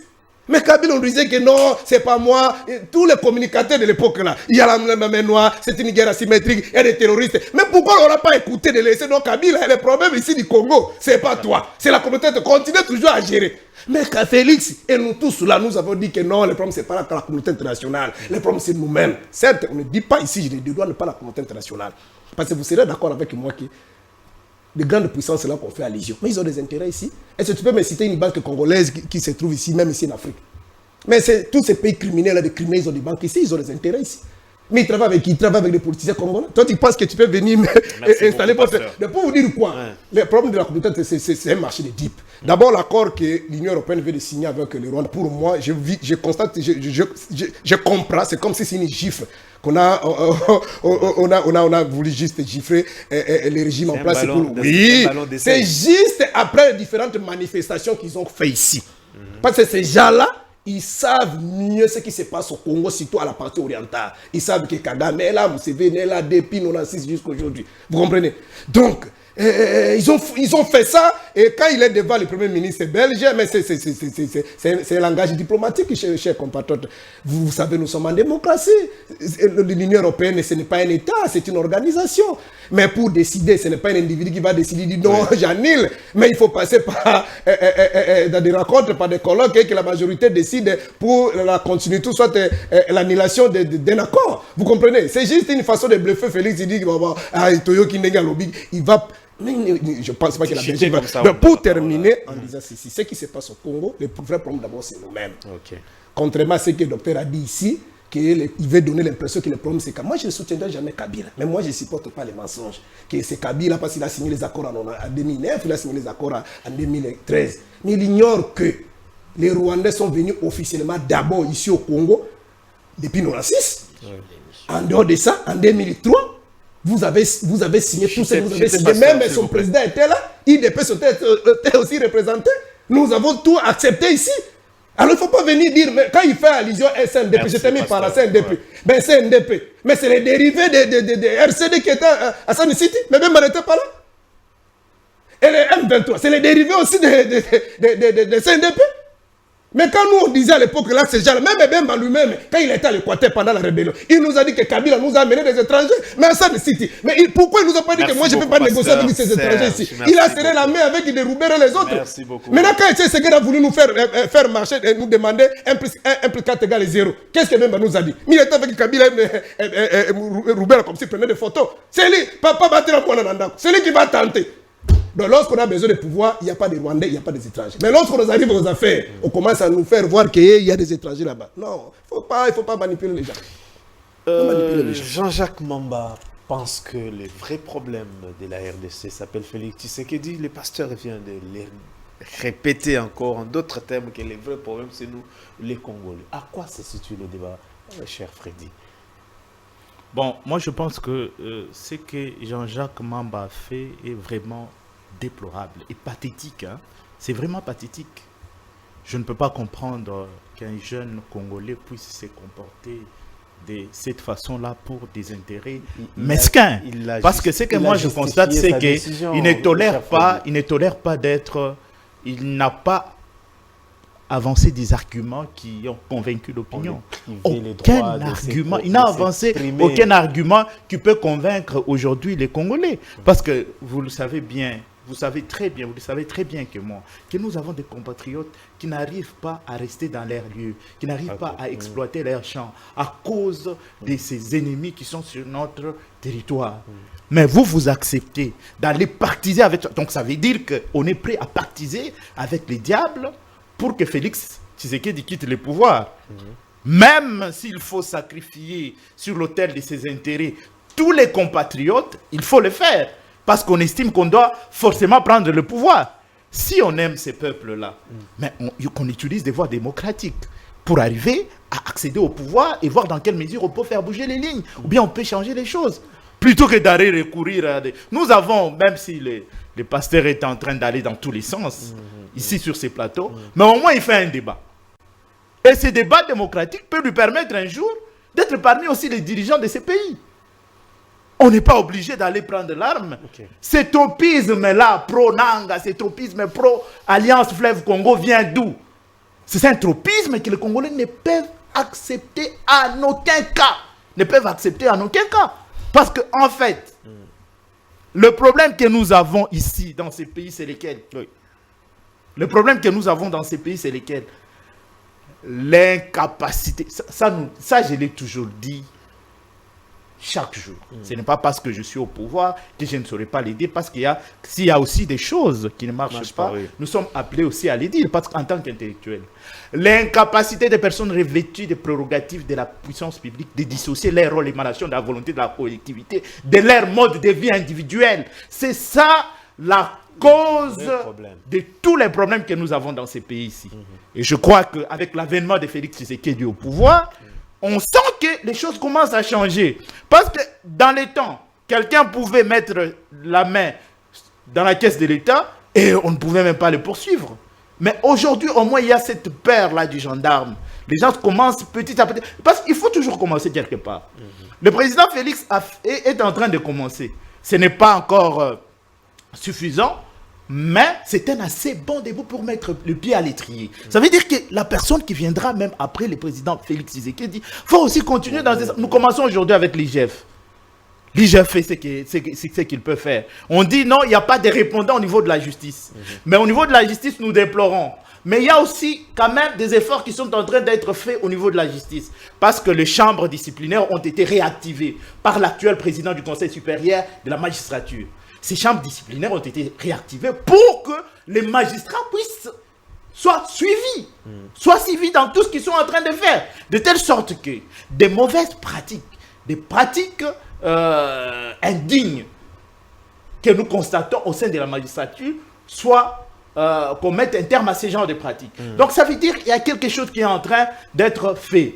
S5: Mais Kabila, on disait que non, c'est pas moi. Et tous les communicateurs de l'époque là, il y a la main noire, c'est une guerre asymétrique, il y a des terroristes. Mais pourquoi on n'a pas écouté de laisser nos Kabila? Le problème ici du Congo, c'est pas toi, c'est la communauté de continuer toujours à gérer. Mais Félix et nous tous là, nous avons dit que non, le problème c'est pas la communauté internationale, le problème c'est nous-mêmes. Certes, on ne dit pas ici, je ne dois pas la communauté internationale. Parce que vous serez d'accord avec moi que de grandes puissances là qu'on fait allusion. Mais ils ont des intérêts ici. Est-ce que tu peux me citer une banque congolaise qui se trouve ici, même ici en Afrique? Mais tous ces pays criminels là, des criminels, ils ont des banques ici, ils ont des intérêts ici. Mais ils travaillent avec qui? Ils travaillent avec des politiciens congolais. Toi, tu penses que tu peux venir installer votre... Mais pour vous dire quoi? Ouais. Le problème de la communauté, c'est un marché de deep. D'abord, l'accord que l'Union européenne veut de signer avec le Rwanda, pour moi, je constate, je comprends, c'est comme si c'est une gifle. On a voulu juste gifler les régimes en place. Oui, c'est juste après les différentes manifestations qu'ils ont fait ici. Parce que ces gens-là, ils savent mieux ce qui se passe au Congo, surtout à la partie orientale. Ils savent que Kagame est là, Museveni est là, depuis 1996 jusqu'à aujourd'hui. Vous comprenez? Donc, ils ont fait ça, et quand il est devant le premier ministre belge, mais c'est un langage diplomatique, chers compatriotes. Vous savez, nous sommes en démocratie. L'Union européenne, ce n'est pas un État, c'est une organisation. Mais pour décider, ce n'est pas un individu qui va décider, dit non, j'annule. Mais il faut passer par dans des rencontres, par des colloques, et que la majorité décide pour la continuité, soit l'annulation d'un accord. Vous comprenez? C'est juste une façon de bluffer Félix. Il dit, il va... Mais je ne pense pas que la Belgique va... Pour terminer, en disant ceci, ce qui se passe au Congo, le vrai problème d'abord, c'est nous-mêmes. Okay. Contrairement à ce que le docteur a dit ici, qu'il veut donner l'impression que le problème c'est que moi je ne soutiendrai jamais Kabila. Mais moi je ne supporte pas les mensonges. Que c'est Kabila parce qu'il a signé les accords en 2009, il a signé les accords en 2013. Mais il ignore que les Rwandais sont venus officiellement d'abord ici au Congo depuis 1996. En dehors de ça, en 2003, vous avez signé tout ça, vous avez signé. Même son président était là, IDP était aussi représenté. Nous avons tout accepté ici. Alors il ne faut pas venir dire, mais quand il fait allusion à SNDP, je t'ai mis par la SNDP. Ouais. Mais SNDP, mais c'est les dérivés de RCD qui étaient à Sun City, mais même on n'était pas là. Et les M23, c'est les dérivés aussi de SNDP. Mais quand nous on disait à l'époque là, ces gens-là, même lui-même, quand il était à l'Équateur pendant la rébellion, il nous a dit que Kabila nous a amené des étrangers, mais à Sun City. Mais pourquoi il nous a pas dit que moi je ne peux pas négocier avec ces étrangers ici? Il a serré la main avec des Roubaix et les autres. Merci beaucoup. Maintenant quand Tshisekedi a voulu nous faire marcher et nous demander 1 plus 4 égale 0, qu'est-ce que même nous a dit? Mais il était avec Kabila et Roubaix comme s'il prenait des photos. C'est lui, papa battre la pointe dans l'andako. C'est lui qui va tenter. Donc lorsqu'on a besoin de pouvoir, il n'y a pas de Rwandais, il n'y a pas des étrangers. Mais lorsqu'on arrive aux affaires, on commence à nous faire voir qu'il y a des étrangers là-bas. Non, il ne faut pas manipuler les gens.
S2: Jean-Jacques Mamba pense que le vrai problème de la RDC s'appelle Félix Tshisekedi. Le pasteur vient de le répéter encore en d'autres termes que le vrai problème c'est nous, les Congolais. À quoi se situe le débat, cher Freddy?
S3: Bon, moi je pense que ce que Jean-Jacques Mamba a fait est vraiment déplorable et pathétique. Hein? C'est vraiment pathétique. Je ne peux pas comprendre qu'un jeune Congolais puisse se comporter de cette façon-là pour des intérêts mesquins. Parce que ce que moi je constate, c'est qu'il ne tolère pas d'être... Il n'a pas avancé des arguments qui ont convaincu l'opinion. Aucun argument. Il n'a avancé aucun argument qui peut convaincre aujourd'hui les Congolais. Parce que vous le savez bien, vous savez très bien, vous le savez très bien que moi, que nous avons des compatriotes qui n'arrivent pas à rester dans leur lieu, qui n'arrivent pas à exploiter leur champ à cause de ces ennemis qui sont sur notre territoire. Mais vous acceptez d'aller partiser avec... Donc ça veut dire qu'on est prêt à partiser avec les diables pour que Félix Tshisekedi quitte le pouvoir. Même s'il faut sacrifier sur l'autel de ses intérêts tous les compatriotes, il faut le faire. Parce qu'on estime qu'on doit forcément prendre le pouvoir. Si on aime ces peuples-là, mais qu'on utilise des voies démocratiques pour arriver à accéder au pouvoir et voir dans quelle mesure on peut faire bouger les lignes, ou bien on peut changer les choses. Plutôt que d'aller recourir à des... Nous avons, même si le pasteur est en train d'aller dans tous les sens, ici sur ces plateaux, mais au moins il fait un débat. Et ce débat démocratique peut lui permettre un jour d'être parmi aussi les dirigeants de ces pays. On n'est pas obligé d'aller prendre l'arme. Cet tropisme-là, pro-Nanga, cet tropisme pro-Alliance Fleuve Congo vient d'où? C'est un tropisme que les Congolais ne peuvent accepter en aucun cas. Ne peuvent accepter en aucun cas. Parce qu'en fait, le problème que nous avons ici, dans ces pays, c'est lesquels? Le problème que nous avons dans ces pays, c'est lesquels? L'incapacité. Ça, je l'ai toujours dit chaque jour. Ce n'est pas parce que je suis au pouvoir que je ne saurais pas les dire, parce qu'il s'il y a aussi des choses qui ne marchent pas, nous sommes appelés aussi à les dire, parce qu'en tant qu'intellectuels, l'incapacité des personnes revêtues des prérogatives de la puissance publique de dissocier leur rôle émanation de la volonté de la collectivité, de leur mode de vie individuel, c'est ça la cause de tous les problèmes que nous avons dans ces pays ici. Et je crois qu'avec l'avènement de Félix Tshisekedi au pouvoir, on sent que les choses commencent à changer. Parce que dans les temps, quelqu'un pouvait mettre la main dans la caisse de l'État et on ne pouvait même pas le poursuivre. Mais aujourd'hui, au moins, il y a cette peur-là du gendarme. Les gens commencent petit à petit. Parce qu'il faut toujours commencer quelque part. Le président Félix est en train de commencer. Ce n'est pas encore suffisant, mais c'est un assez bon début pour mettre le pied à l'étrier. Ça veut dire que la personne qui viendra même après le président Félix Tshisekedi, il faut aussi continuer dans... Nous commençons aujourd'hui avec l'IGF. L'IGF fait ce qu'il peut faire. On dit non, il n'y a pas de répondants au niveau de la justice. Mais au niveau de la justice, nous déplorons. Mais il y a aussi quand même des efforts qui sont en train d'être faits au niveau de la justice. Parce que les chambres disciplinaires ont été réactivées par l'actuel président du Conseil supérieur de la magistrature. Ces chambres disciplinaires ont été réactivées pour que les magistrats soient suivis dans tout ce qu'ils sont en train de faire. De telle sorte que des mauvaises pratiques, des pratiques indignes que nous constatons au sein de la magistrature, qu'on mette un terme à ces genres de pratiques. Donc ça veut dire qu'il y a quelque chose qui est en train d'être fait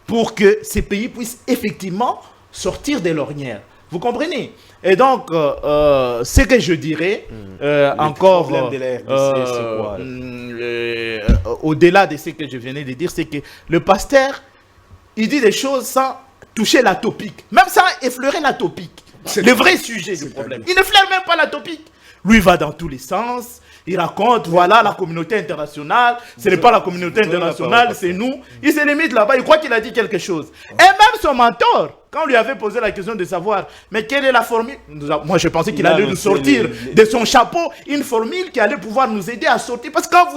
S3: pour que ces pays puissent effectivement sortir des ornières. Vous comprenez? Et donc, ce que je dirais, encore, au-delà de ce que je venais de dire, c'est que le pasteur, il dit des choses sans toucher la topique, même sans effleurer la topique. Le vrai sujet du problème. Il ne flaire même pas la topique. Lui, il va dans tous les sens. Il raconte, voilà, la communauté internationale. Ce n'est pas la communauté internationale, c'est nous. Il se limite là-bas. Il croit qu'il a dit quelque chose. Et même son mentor, quand on lui avait posé la question de savoir, mais quelle est la formule? Moi, je pensais qu'il allait nous sortir de son chapeau une formule qui allait pouvoir nous aider à sortir. Parce que quand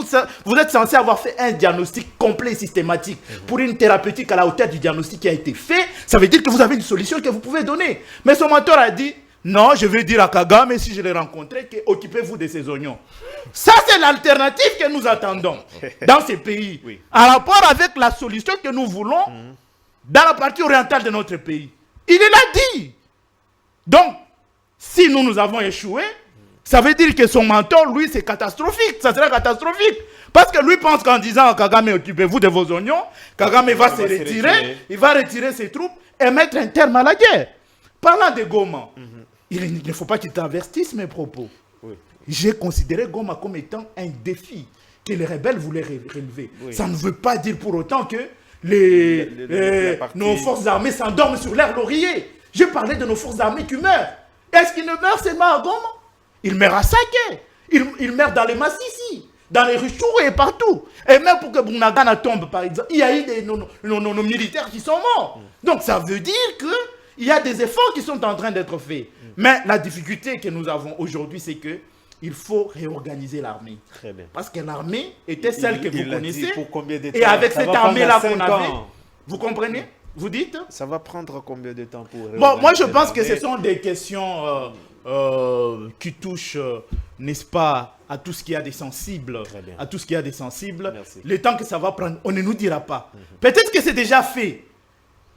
S3: vous êtes censé avoir fait un diagnostic complet et systématique pour une thérapeutique à la hauteur du diagnostic qui a été fait, ça veut dire que vous avez une solution que vous pouvez donner. Mais son mentor a dit, non, je vais dire à Kagame, si je l'ai rencontré, que occupez-vous de ces oignons. Ça, c'est l'alternative que nous attendons dans ces pays. En rapport avec la solution que nous voulons dans la partie orientale de notre pays. Il l'a dit. Donc, si nous avons échoué, ça veut dire que son mentor, lui, c'est catastrophique. Ça serait catastrophique. Parce que lui pense qu'en disant à Kagame, occupez-vous de vos oignons, Kagame va se retirer, il va retirer ses troupes et mettre un terme à la guerre. Parlant de Goma, il ne faut pas qu'il t'invertisse mes propos. J'ai considéré Goma comme étant un défi que les rebelles voulaient relever. Ça ne veut pas dire pour autant que nos forces armées s'endorment sur l'air laurier. Je parlais de nos forces armées qui meurent. Est-ce qu'ils ne meurent seulement à Goma? Ils meurent à Sake. Ils meurent dans les Massissi, dans les Ruchuru et partout. Et même pour que Bunagana tombe, par exemple, il y a eu nos militaires qui sont morts. Donc ça veut dire qu'il y a des efforts qui sont en train d'être faits. Mais la difficulté que nous avons aujourd'hui, c'est que il faut réorganiser l'armée.
S2: Très bien.
S3: Parce que l'armée était celle que vous connaissez.
S2: Pour combien de temps?
S3: Et avec
S2: Ça
S3: cette
S2: va prendre
S3: armée-là
S2: 5
S3: qu'on avait,
S2: ans.
S3: vous comprenez? Vous dites?
S2: Ça va prendre combien de temps pour...
S3: Bon, moi je
S2: réorganiser
S3: pense que
S2: l'armée?
S3: ce sont des questions qui touchent, n'est-ce pas, à tout ce qui a des sensibles.
S2: Très bien.
S3: À tout ce qui a des sensibles.
S2: Merci.
S3: Le temps que ça va prendre, on ne nous dira pas. Peut-être que c'est déjà fait.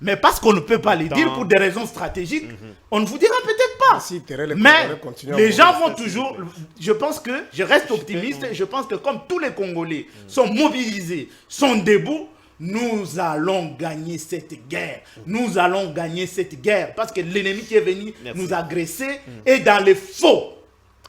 S3: Mais parce qu'on ne peut pas les dire pour des raisons stratégiques, on ne vous dira peut-être pas.
S5: Si Terrell et
S3: Mais
S5: Congolais continuent à
S3: les gens
S5: mourir,
S3: vont toujours... Je pense que, je reste optimiste, et je pense que comme tous les Congolais sont mobilisés, sont debout, nous allons gagner cette guerre. Nous allons gagner cette guerre. Parce que l'ennemi qui est venu nous agresser est dans les faux.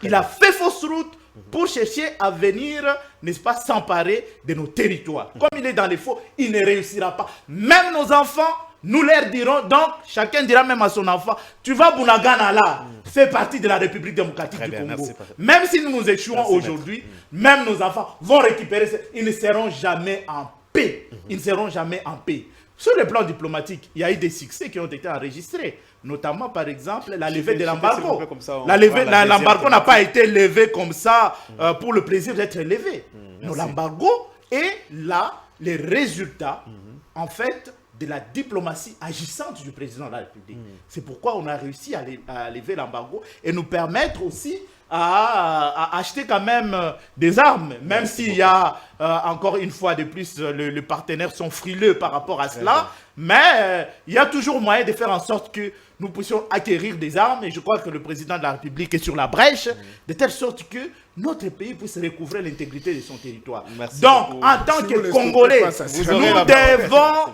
S3: Il a fait fausse route pour chercher à venir, n'est-ce pas, s'emparer de nos territoires. Comme il est dans les faux, il ne réussira pas. Même nos enfants, nous leur dirons, donc chacun dira même à son enfant, tu vas Bunagana là, fais partie de la République démocratique
S2: Très
S3: du
S2: bien,
S3: Congo.
S2: merci, Patrick.
S3: Même si nous nous échouons
S2: Merci,
S3: aujourd'hui, même nos enfants vont récupérer, ils ne seront jamais en paix. Ils ne seront jamais en paix. Sur le plan diplomatique, il y a eu des succès qui ont été enregistrés, notamment par exemple la levée de l'embargo. L'embargo n'a pas été levé comme ça pour le plaisir d'être levé. Non, l'embargo est là les résultats, en fait, de la diplomatie agissante du président de la République. C'est pourquoi on a réussi à lever l'embargo et nous permettre aussi à acheter quand même des armes, même s'il y a encore une fois de plus, les partenaires sont frileux par rapport à cela, mais il y a toujours moyen de faire en sorte que nous puissions acquérir des armes, et je crois que le président de la République est sur la brèche, de telle sorte que notre pays puisse recouvrer l'intégrité de son territoire.
S2: Merci
S3: Donc,
S2: beaucoup.
S3: en tant
S5: Si vous
S3: que
S5: laissez
S3: Congolais,
S5: pas, ça sera-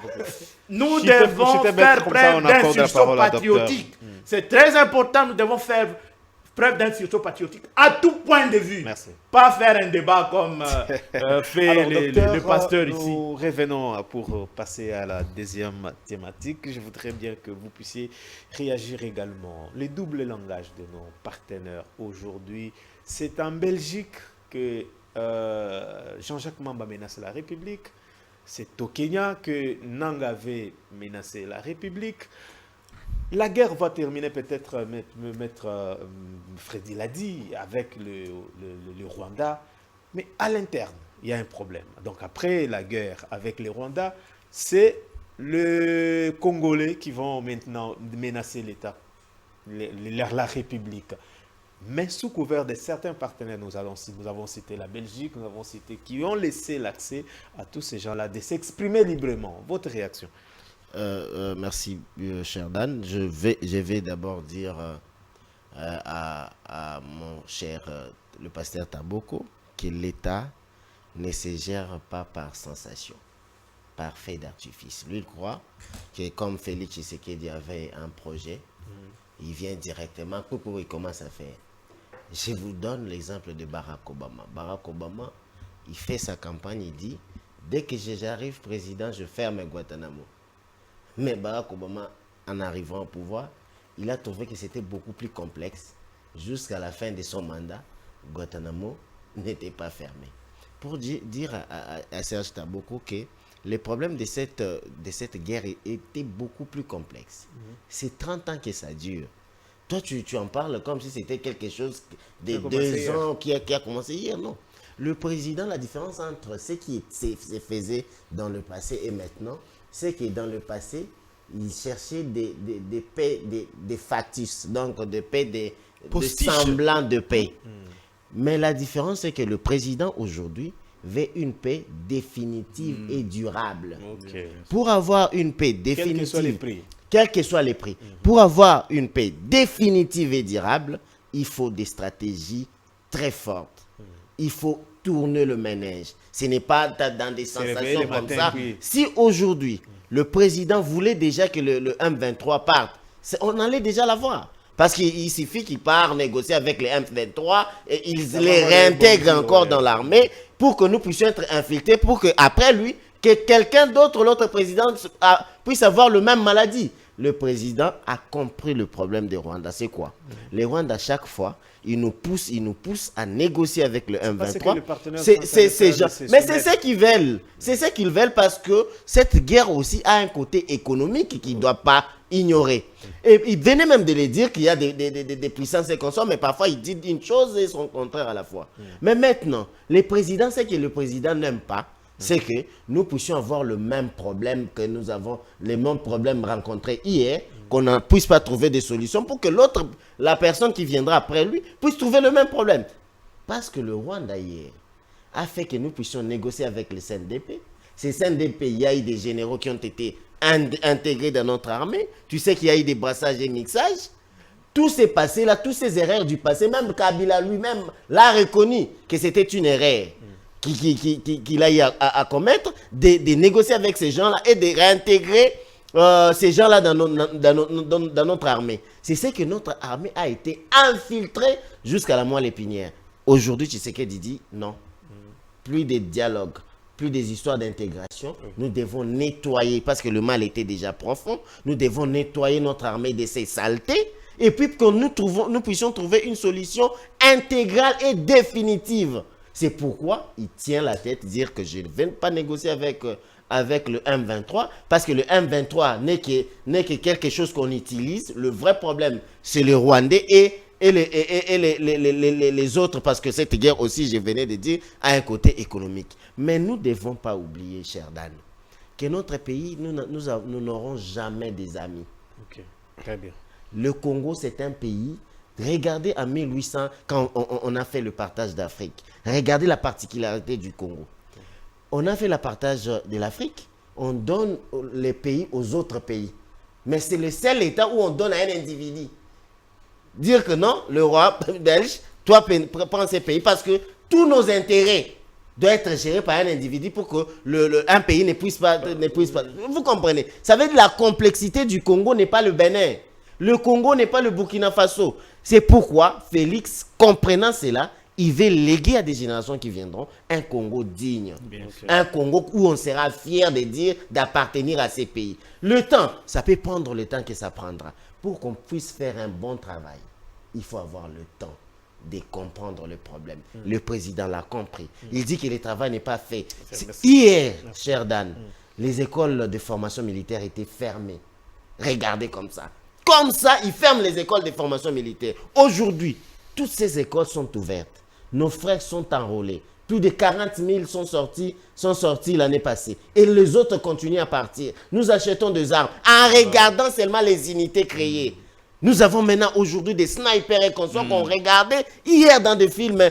S3: nous
S2: S'il te
S3: devons
S2: plaît,
S3: faire
S2: comme ça,
S3: preuve
S2: on accorde la
S3: d'insurrection
S2: parole à docteur.
S3: patriotique. C'est très important, nous devons faire preuve d'insurrection patriotique à tout point de vue.
S2: Merci.
S3: Pas faire un débat comme fait
S2: Alors,
S3: le
S2: docteur,
S3: pasteur ici.
S2: nous revenons pour passer à la deuxième thématique. Je voudrais bien que vous puissiez réagir également. Le double langage de nos partenaires aujourd'hui, c'est en Belgique que Jean-Jacques Mamba menace la République. C'est au Kenya que Nang avait menacé la République. La guerre va terminer peut-être, Maître Freddy l'a dit, avec le Rwanda, mais à l'interne, il y a un problème. Donc après la guerre avec le Rwanda, c'est les Congolais qui vont maintenant menacer l'État, la République. Mais sous couvert de certains partenaires, nous avons cité la Belgique, nous avons cité qui ont laissé l'accès à tous ces gens-là de s'exprimer librement. Votre réaction?
S4: Merci, cher Dan. Je vais d'abord dire à mon cher le pasteur Taboko que l'État ne se gère pas par sensation, par fait d'artifice. Lui, il croit que comme Félix Tshisekedi avait un projet, il vient directement, il commence à faire. Je vous donne l'exemple de Barack Obama. Barack Obama, il fait sa campagne, il dit, dès que j'arrive président, je ferme Guantanamo. Mais Barack Obama, en arrivant au pouvoir, il a trouvé que c'était beaucoup plus complexe. Jusqu'à la fin de son mandat, Guantanamo n'était pas fermé. Pour dire à Serge Taboko que le problème de cette guerre était beaucoup plus complexe. C'est 30 ans que ça dure. Toi, tu en parles comme si c'était quelque chose de 2 ans qui a commencé hier. Non. Le président, la différence entre ce qui se faisait dans le passé et maintenant, c'est que dans le passé, il cherchait des paix, des factus, donc des paix, des semblants de paix. Mais la différence, c'est que le président aujourd'hui veut une paix définitive et durable. Pour avoir une paix définitive, quels que soient les prix, pour avoir une paix définitive et durable, il faut des stratégies très fortes. Il faut tourner le ménage. Ce n'est pas dans des sensations comme ça. Si aujourd'hui, le président voulait déjà que le M23 parte, on allait déjà l'avoir. Parce qu'il suffit qu'il part négocier avec les M23 et ils les réintègrent encore dans l'armée pour que nous puissions être infiltrés, pour qu'après lui, que quelqu'un d'autre, l'autre président, puisse avoir le même maladie. Le président a compris le problème des Rwandais. C'est quoi? Les Rwandais, à chaque fois, ils nous poussent à négocier avec le M23. Mais c'est ce qu'ils veulent. C'est ce qu'ils veulent parce que cette guerre aussi a un côté économique qui ne doit pas ignoré. Et il venait même de les dire qu'il y a des puissances et consorts, mais parfois il dit une chose et son contraire à la fois. Mais maintenant, les présidents, ce que le président n'aime pas, c'est que nous puissions avoir le même problème que nous avons, les mêmes problèmes rencontrés hier, qu'on ne puisse pas trouver des solutions pour que l'autre, la personne qui viendra après lui, puisse trouver le même problème. Parce que le Rwanda hier a fait que nous puissions négocier avec les CNDP. Ces CNDP, il y a eu des généraux qui ont été intégrés dans notre armée. Tu sais qu'il y a eu des brassages et mixages. Tout s'est passé là, toutes ces erreurs du passé, même Kabila lui-même l'a reconnu que c'était une erreur qu'il a eu à commettre, de négocier avec ces gens-là et de réintégrer ces gens-là dans notre armée. C'est ce que notre armée a été infiltrée jusqu'à la moelle épinière. Aujourd'hui, Tshisekedi dit non. Plus de dialogue, plus des histoires d'intégration. Nous devons nettoyer, parce que le mal était déjà profond, nous devons nettoyer notre armée de ces saletés, et puis que nous puissions trouver une solution intégrale et définitive. C'est pourquoi il tient la tête, dire que je ne vais pas négocier avec le M23, parce que le M23 n'est que quelque chose qu'on utilise. Le vrai problème, c'est le Rwandais et les autres, parce que cette guerre aussi, je venais de dire, a un côté économique. Mais nous ne devons pas oublier, cher Dan, que notre pays, nous n'aurons jamais des amis.
S2: Ok, très bien.
S4: Le Congo, c'est un pays. Regardez en 1800, quand on a fait le partage d'Afrique. Regardez la particularité du Congo. On a fait le partage de l'Afrique. On donne les pays aux autres pays. Mais c'est le seul État où on donne à un individu. Dire que non, le roi belge, toi, prends ces pays parce que tous nos intérêts doivent être gérés par un individu pour que un pays ne puisse pas. Vous comprenez? Ça veut dire que la complexité du Congo n'est pas le Bénin. Le Congo n'est pas le Burkina Faso. C'est pourquoi Félix, comprenant cela, il veut léguer à des générations qui viendront un Congo digne. Un Congo où on sera fier de dire d'appartenir à ces pays. Le temps, ça peut prendre le temps que ça prendra. Pour qu'on puisse faire un bon travail, il faut avoir le temps de comprendre le problème. Le président l'a compris. Il dit que le travail n'est pas fait. Hier, cher Dan, les écoles de formation militaire étaient fermées. Regardez comme ça. Comme ça, ils ferment les écoles de formation militaire. Aujourd'hui, toutes ces écoles sont ouvertes. Nos frères sont enrôlés. Plus de 40 000 sont sortis l'année passée. Et les autres continuent à partir. Nous achetons des armes en regardant seulement les unités créées. Nous avons maintenant aujourd'hui des snipers et consorts qu'on regardait hier dans des films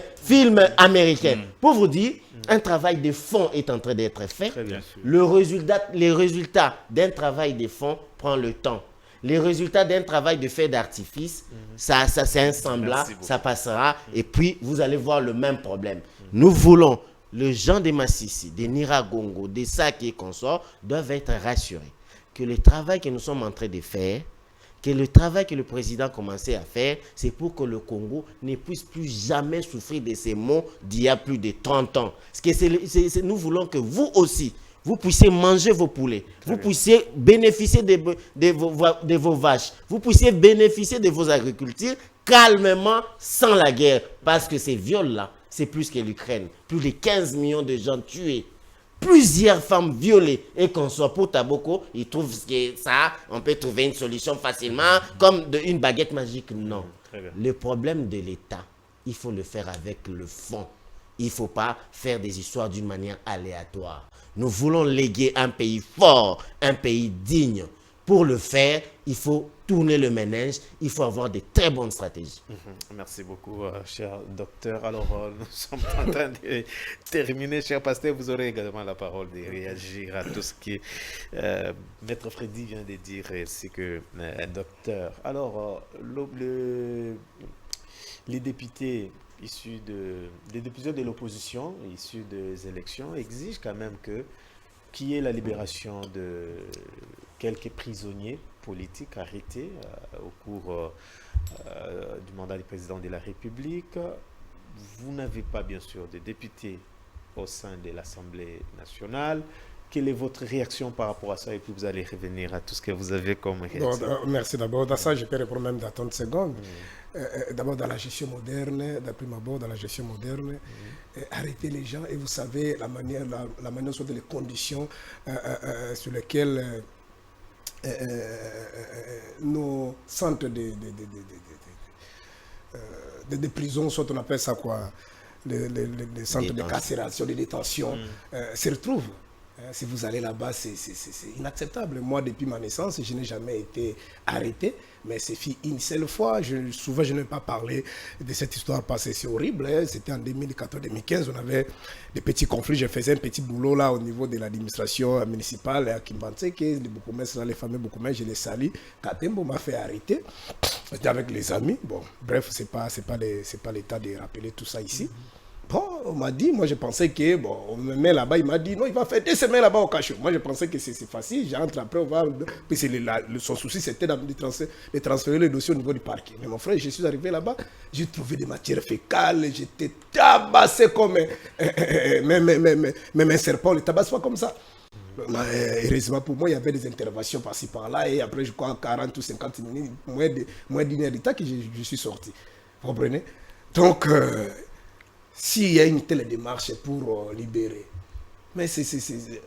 S4: américains. Pour vous dire, un travail de fond est en train d'être fait. Les résultats d'un travail de fond prend le temps. Les résultats d'un travail de fait d'artifice, ça c'est un semblant, ça passera. Et puis, vous allez voir le même problème. Nous voulons, les gens de Massissi, de Niragongo, de Saki et consorts, doivent être rassurés que le travail que nous sommes en train de faire, que le travail que le président a commencé à faire, c'est pour que le Congo ne puisse plus jamais souffrir de ces maux d'il y a plus de 30 ans. Parce que nous voulons que vous aussi, vous puissiez manger vos poulets, vous puissiez bénéficier de vos vaches, vous puissiez bénéficier de vos agricultures calmement, sans la guerre. Parce que ces viols-là, c'est plus que l'Ukraine. Plus de 15 millions de gens tués. Plusieurs femmes violées. Et qu'on soit pour Taboko, ils trouvent que ça, on peut trouver une solution facilement, comme une baguette magique. Non. Le problème de l'État, il faut le faire avec le fond. Il ne faut pas faire des histoires d'une manière aléatoire. Nous voulons léguer un pays fort, un pays digne. Pour le faire, il faut tourner le ménage, il faut avoir de très bonnes stratégies.
S2: Merci beaucoup, cher docteur. Alors, nous sommes en train de terminer. Cher pasteur, vous aurez également la parole de réagir à tout ce que Maître Freddy vient de dire, ainsi que docteur. Alors, les députés les députés de l'opposition issus des élections exigent quand même qu'il y ait la libération de quelques prisonniers politiques arrêtés au cours du mandat du président de la République. Vous n'avez pas bien sûr de députés au sein de l'Assemblée nationale. Quelle est votre réaction par rapport à ça? Et puis vous allez revenir à tout ce que vous avez comme réaction.
S5: Merci d'abord. Dans ça, je peux répondre même dans 30 secondes. D'abord, dans la gestion moderne, d'après abord, dans la gestion moderne, arrêter les gens. Et vous savez, la manière sur les conditions sur lesquelles nos centres de prison, soit on appelle ça quoi, les centres de carcération, de détention, se retrouvent. Si vous allez là-bas, c'est inacceptable. Moi, depuis ma naissance, je n'ai jamais été arrêté, mais c'est une seule fois. Souvent, je n'ai pas parlé de cette histoire parce que c'est horrible. Hein. C'était en 2014-2015, on avait des petits conflits. Je faisais un petit boulot là au niveau de l'administration municipale à Kimbantseke, les Bokoumès, les fameux Bokoumès, je les salue. Katembo m'a fait arrêter. J'étais avec les amis. Bon, bref, c'est pas l'état de rappeler tout ça ici. Bon, on m'a dit, moi je pensais que, bon, on me met là-bas, il m'a dit, non, il va faire 2 semaines là-bas au cachot. Moi je pensais que c'est facile, j'entre après, on va. Puis son souci c'était de transférer le dossier au niveau du parquet. Mais mon frère, je suis arrivé là-bas, j'ai trouvé des matières fécales, j'étais tabassé comme même un serpent, on ne le tabasse pas comme ça. Heureusement pour moi, il y avait des interventions par-ci par-là, et après, je crois, 40 ou 50 minutes, moins d'une heure d'état que je suis sorti. Vous comprenez? Donc, s'il y a une telle démarche pour libérer, mais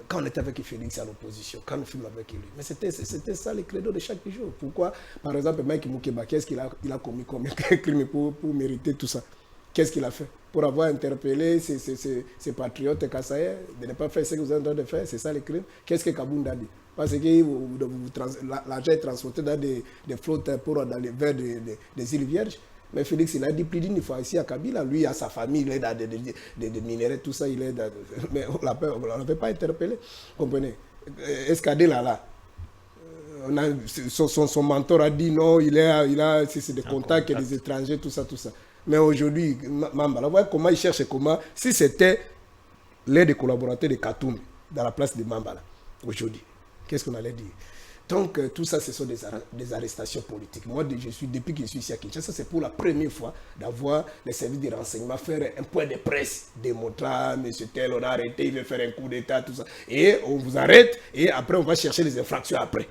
S5: quand on était avec Félix à l'opposition, quand on filme avec lui, mais c'était ça le credo de chaque jour. Pourquoi, par exemple, Mike Moukeba, qu'est-ce qu'il a commis comme crime pour mériter tout ça? Qu'est-ce qu'il a fait? Pour avoir interpellé ces patriotes kassaïens, de ne pas faire ce que vous êtes en train de faire, c'est ça le crime? Qu'est-ce que Kabounda dit? Parce que l'argent est transporté dans des flottes dans les vers des îles Vierges. Mais Félix, il a dit plus d'une fois ici à Kabila, lui, à sa famille, il est dans des minéraux, tout ça, il est dans... Mais on ne l'avait pas interpellé. Vous comprenez? Escadé là. Son mentor a dit non, il a c'est des contacts avec des étrangers, tout ça. Mais aujourd'hui, Mamba, voyez comment il cherche comment. Si c'était l'un des collaborateurs de Katoum, dans la place de Mamba, aujourd'hui, qu'est-ce qu'on allait dire? Donc, tout ça, ce sont des arrestations politiques. Moi, depuis que je suis ici à Kinshasa, c'est pour la première fois d'avoir les services de renseignement faire un point de presse démontrant, M. Tel, on a arrêté, il veut faire un coup d'État, tout ça. Et on vous arrête, et après, on va chercher les infractions après.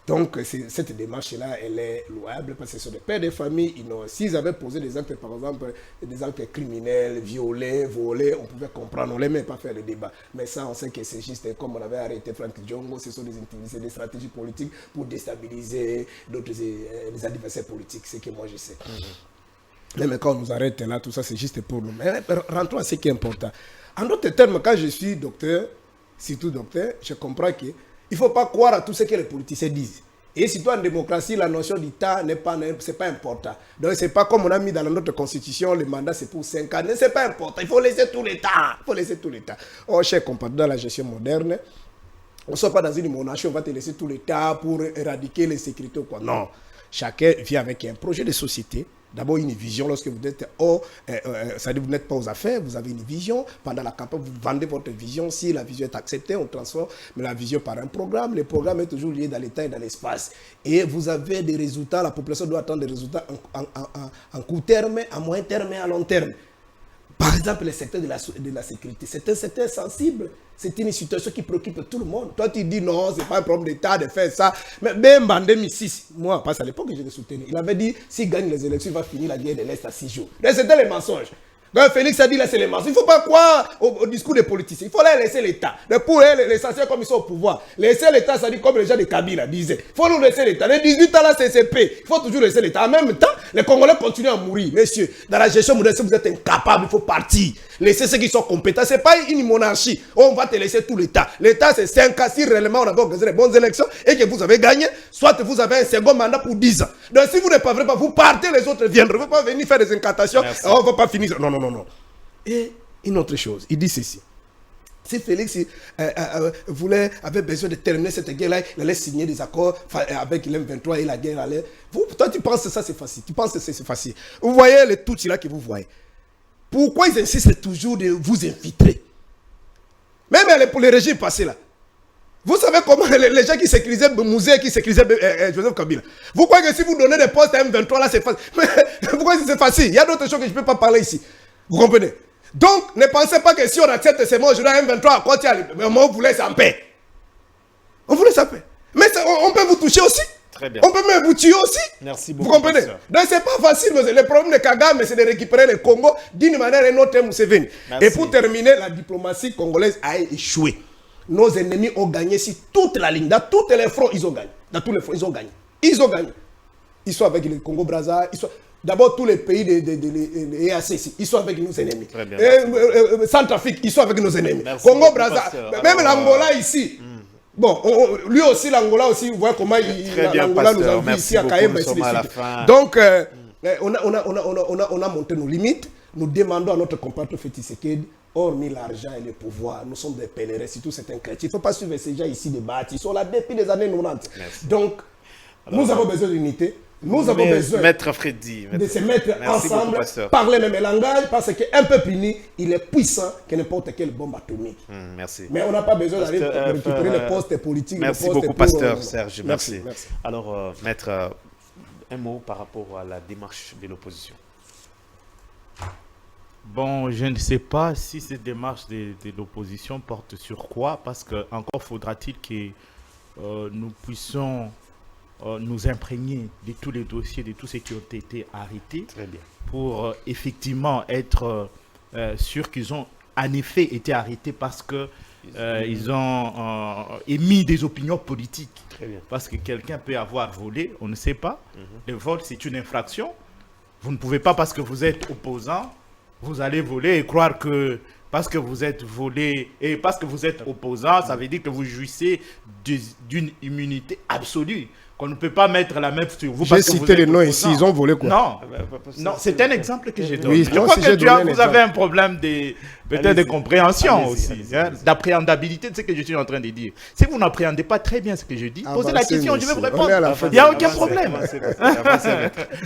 S5: Donc, cette démarche-là, elle est louable parce que ce sont des pères de famille. S'ils avaient posé des actes, par exemple, des actes criminels, violés, volés, on pouvait comprendre, on ne les met pas faire le débat. Mais ça, on sait que c'est juste comme on avait arrêté Frank Djongo, ce sont des stratégies politiques pour déstabiliser les adversaires politiques, c'est ce que moi je sais. Mais quand on nous arrête là, tout ça, c'est juste pour nous. Mais rentrons à ce qui est important. En d'autres termes, quand je suis docteur, surtout docteur, je comprends que il ne faut pas croire à tout ce que les politiciens disent. Et surtout en démocratie, la notion du temps c'est pas important. Donc c'est pas comme on a mis dans notre constitution, le mandat c'est pour 5 ans. C'est pas important. Il faut laisser tout le temps. Oh, cher compatriotes, dans la gestion moderne, on ne soit pas dans une monarchie, on va te laisser tout le temps pour éradiquer l'insécurité ou quoi. Non. Chacun vient avec un projet de société. D'abord, une vision, lorsque vous êtes c'est-à-dire vous n'êtes pas aux affaires, vous avez une vision. Pendant la campagne, vous vendez votre vision. Si la vision est acceptée, on transforme la vision par un programme. Le programme est toujours lié dans le temps et dans l'espace. Et vous avez des résultats, la population doit attendre des résultats en court terme, à moyen terme et à long terme. Par exemple, le secteur de la sécurité, c'est un secteur sensible. C'est une situation qui préoccupe tout le monde. Toi, tu dis non, ce n'est pas un problème d'État de faire ça. Mais même en 2006, moi, parce qu'à l'époque, je l'ai soutenu. Il avait dit, s'il gagne les élections, il va finir la guerre de l'Est à 6 jours. C'était les mensonges. Quand Félix a dit là, c'est les mensonges. Il ne faut pas croire au discours des politiciens. Il faut laisser l'État. Pour l'essentiel, comme ils sont au pouvoir. Laisser l'État, ça dit comme les gens de Kabila disaient. Il faut nous laisser l'État. Les 18 ans là, c'est CP. Il faut toujours laisser l'État. En même temps, les Congolais continuent à mourir. Messieurs, dans la gestion moderne, si vous êtes incapable, il faut partir. Laissez ceux qui sont compétents. Ce n'est pas une monarchie. On va te laisser tout l'État. L'État, c'est 5 ans. Si réellement on a organisé les bonnes élections et que vous avez gagné, soit vous avez un second mandat pour 10 ans. Donc si vous ne parvenez pas, vous partez, les autres viendront. Vous ne pouvez pas venir faire des incantations. On ne va pas finir. Non. Et une autre chose, il dit ceci. Si Félix avait besoin de terminer cette guerre-là, il allait signer des accords avec l'M23 et la guerre allait... Toi, tu penses que ça, c'est facile. Tu penses que c'est facile. Vous voyez les Tutsis là que vous voyez. Pourquoi ils insistent toujours de vous infiltrer? Même pour les régimes passés là. Vous savez comment les gens qui sécurisaient Mouzé, qui sécurisaient Joseph Kabila. Vous croyez que si vous donnez des postes à M23 là, c'est facile? Mais pourquoi c'est facile? Il y a d'autres choses que je ne peux pas parler ici. Vous comprenez? Donc, ne pensez pas que si on accepte ces mots, je dois M23 à quoi on vous laisse en paix. On vous laisse en paix. Mais on peut vous toucher aussi.
S2: Très bien.
S5: On peut même vous tuer aussi.
S2: Merci beaucoup.
S5: Vous comprenez? Donc, ce n'est pas facile. Le problème de Kagame, c'est de récupérer le Congo d'une manière ou d'une autre. Et pour terminer, la diplomatie congolaise a échoué. nos ennemis ont gagné sur toute la ligne. Dans tous les fronts, ils ont gagné. Dans tous les fronts, ils ont gagné. Ils ont gagné. Ils sont avec le Congo-Brazza. D'abord, tous les pays de EAC ici, ils sont avec nos ennemis. Centrafrique, ils sont avec nos ennemis. Congo-Brazza, même l'Angola ici. Bon, lui aussi, l'Angola aussi, vous voyez comment l'Angola nous a vu ici à Kayemba. Donc, on a monté nos limites. Nous demandons à notre compatriote Tshisekedi, hormis l'argent et le pouvoir, nous sommes des pèlerins, surtout c'est un chrétien. Il ne faut pas suivre ces gens ici de bâtis. Ils sont là depuis les années 90. Donc, nous avons besoin d'unité. Nous avons besoin
S2: Maître Freddy,
S5: de se mettre ensemble, parler le même langage, parce qu'un peuple uni, il est puissant que n'importe quelle bombe atomique.
S2: Merci.
S5: Mais on n'a pas besoin d'aller récupérer les postes politiques.
S2: Merci beaucoup, Pasteur Serge. Merci. Alors, Maître, un mot par rapport à la démarche de l'opposition.
S3: Bon, je ne sais pas si cette démarche de l'opposition porte sur quoi, parce que encore faudra-t-il que nous puissions nous imprégner de tous les dossiers, de tous ceux qui ont été arrêtés.
S2: Très bien.
S3: Pour effectivement être sûrs qu'ils ont en effet été arrêtés parce que ils ont émis des opinions politiques.
S2: Très bien.
S3: Parce que quelqu'un peut avoir volé, on ne sait pas. Le vol, c'est une infraction. Vous ne pouvez pas, parce que vous êtes opposant, vous allez voler et croire que parce que vous êtes volé et parce que vous êtes opposant, ça veut dire que vous jouissez d'une immunité absolue. Qu'on ne peut pas mettre la même sur vous.
S5: J'ai cité les noms ici, ils ont volé quoi?
S3: Non, non, c'est un exemple que j'ai donné.
S5: Oui,
S3: je crois que vous avez un problème peut-être de compréhension aussi, d'appréhendabilité de ce que je suis en train de dire. Si vous n'appréhendez pas très bien ce que je dis, posez la question, je vais vous répondre. Il n'y a aucun problème.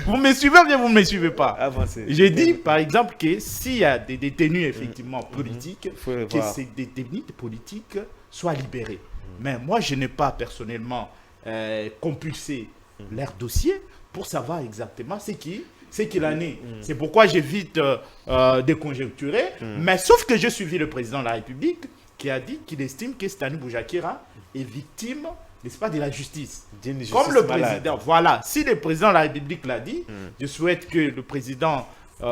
S3: Vous me suivez ou bien vous ne me suivez pas? J'ai dit, par exemple, que s'il y a des détenus effectivement politiques, que ces détenus politiques soient libérés. Mais moi, je n'ai pas personnellement compulser leur dossier pour savoir exactement ce qu'il en est. C'est pourquoi j'évite de conjecturer. Mais sauf que j'ai suivi le président de la République qui a dit qu'il estime que Stani Boujakira est victime, n'est-ce pas, de la justice. Comme le président, voilà, si le président de la République l'a dit, je souhaite que le président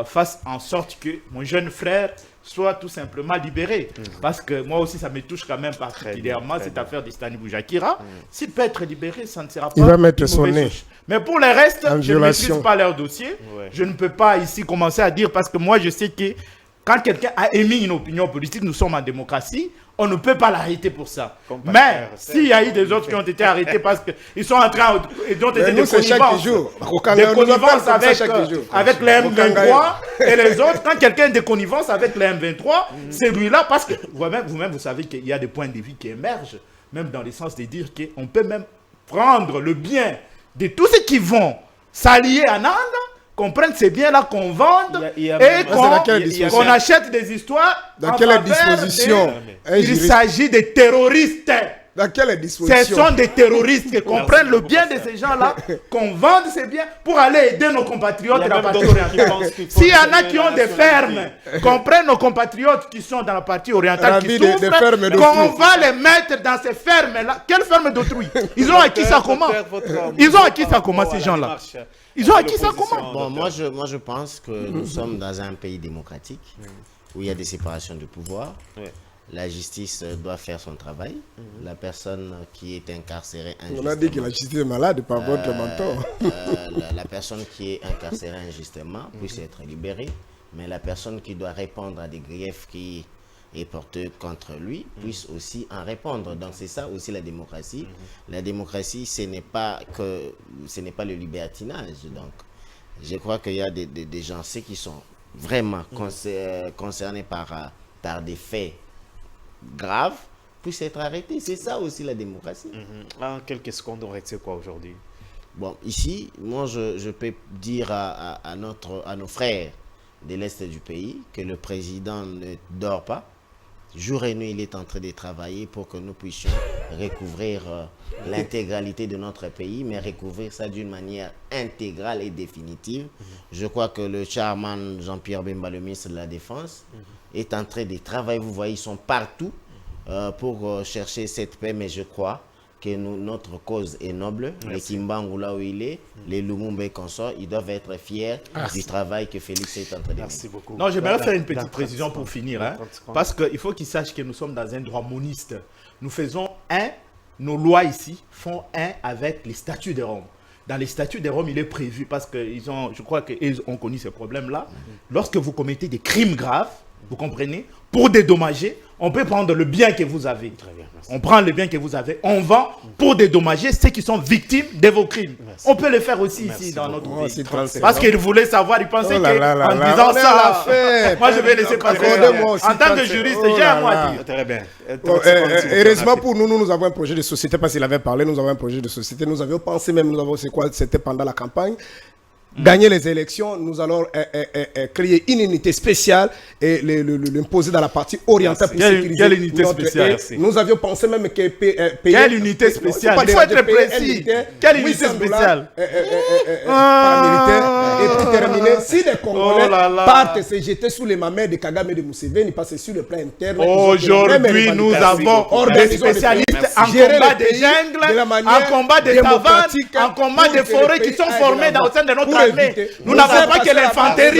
S3: fasse en sorte que mon jeune frère soit tout simplement libéré. Parce que moi aussi, ça me touche quand même particulièrement, cette affaire de Stani Boujakira. S'il peut être libéré, ça ne sera pas...
S5: Il va mettre son nez.
S3: Mais pour les restes, je ne maîtrise pas leur dossier. Je ne peux pas ici commencer à dire, parce que moi, je sais que quand quelqu'un a émis une opinion politique, nous sommes en démocratie, on ne peut pas l'arrêter pour ça. Mais s'il y a eu des autres qui ont été arrêtés parce qu'ils sont en train ils ont été des connivences avec les M23 et les autres, quand quelqu'un est de connivence avec les M23, c'est lui-là, parce que vous-même, vous savez qu'il y a des points de vue qui émergent, même dans le sens de dire qu'on peut même prendre le bien de tous ceux qui vont s'allier en Inde, qu'on prenne ces biens-là, qu'on vende et qu'on achète des histoires.
S5: Dans quelle disposition?
S3: Il s'agit des terroristes.
S5: Dans quelle disposition?
S3: Ce sont des terroristes, qu'on prenne le bien de ces gens-là, qu'on vende ces biens pour aller aider nos compatriotes de la partie orientale. S'il y en a qui ont des fermes, qu'on prenne nos compatriotes qui sont dans la partie orientale, qui souffrent, qu'on va les mettre dans ces fermes-là. Quelles fermes d'autrui? Ils ont acquis ça comment? Ils ont acquis ça comment, ces gens-là? Ils ont acquis ça comment?
S4: Bon, moi je pense que nous sommes dans un pays démocratique où il y a des séparations de pouvoir. La justice doit faire son travail. La personne qui est incarcérée injustement...
S5: On a dit que la justice est malade par votre mentor.
S4: La personne qui est incarcérée injustement puisse être libérée, mais la personne qui doit répondre à des griefs qui est portée contre lui puisse aussi en répondre. Donc c'est ça aussi la démocratie. La démocratie, ce n'est pas le libertinage. Donc je crois qu'il y a des gens, ceux qui sont vraiment concernés par des faits grave puisse être arrêté. C'est ça aussi la démocratie.
S2: En quelques secondes, on retient quoi aujourd'hui?
S4: Bon, ici, moi je peux dire à nos frères de l'Est du pays que le président ne dort pas. Jour et nuit, il est en train de travailler pour que nous puissions recouvrir l'intégralité de notre pays, mais recouvrir ça d'une manière intégrale et définitive. Je crois que le chairman Jean-Pierre Bemba, le ministre de la Défense, est en train de travailler. Vous voyez, ils sont partout pour chercher cette paix, mais je crois que notre cause est noble. Les Kimbangu, là où il est, les Lumumba et consorts, ils doivent être fiers du travail que Félix est en train de faire.
S2: Merci beaucoup.
S3: Non, j'aimerais faire une petite précision pour finir. Hein, parce qu'il faut qu'ils sachent que nous sommes dans un droit moniste. Nous faisons nos lois ici font avec les statuts de Rome. Dans les statuts de Rome, il est prévu, parce que je crois qu'ils ont connu ces problèmes-là. Lorsque vous commettez des crimes graves, vous comprenez, pour dédommager, on peut prendre le bien que vous avez.
S2: Très bien, merci.
S3: On prend le bien que vous avez, on vend pour dédommager ceux qui sont victimes de vos crimes.
S2: Merci.
S3: On peut le faire aussi
S2: Merci
S3: ici dans notre
S5: beaucoup.
S3: pays.
S5: Oh,
S3: Parce qu'ils voulaient savoir, ils pensaient
S5: Oh là là là
S3: qu'en
S5: là,
S3: disant
S5: on est à
S3: ça,
S5: la fête.
S3: moi je vais laisser passer.
S5: Accordez-moi aussi
S3: En tant que
S5: 30
S3: juriste,
S5: oh
S3: j'ai
S5: là
S3: un mot à
S5: là.
S3: dire.
S2: Très bien.
S5: Heureusement pour nous, nous avons un projet de société, parce qu'il avait parlé, nous avons un projet de société. Nous avions pensé même, c'était pendant la campagne, gagner les élections, nous allons créer une unité spéciale et l'imposer dans la partie orientale pour sécuriser
S3: Quelle unité
S5: notre
S3: spéciale?
S5: aide. Nous avions pensé même que payer...
S3: Quelle unité spéciale?
S5: C'est pas
S3: Il faut
S5: des-
S3: être
S5: payer un
S3: précis.
S5: militaire,
S3: Quelle unité
S5: 800
S3: spéciale?
S5: paramilitaire. Et pour terminer, si les Congolais
S3: Oh là là.
S5: partent se jeter sous les mamelles de Kagame et de Museveni, parce que sur le plan interne...
S3: Aujourd'hui, nous avons des spécialistes en combat des jungles, en combat des savanes, en combat des forêts qui sont formés au sein de notre armée. Nous n'avons pas que l'infanterie.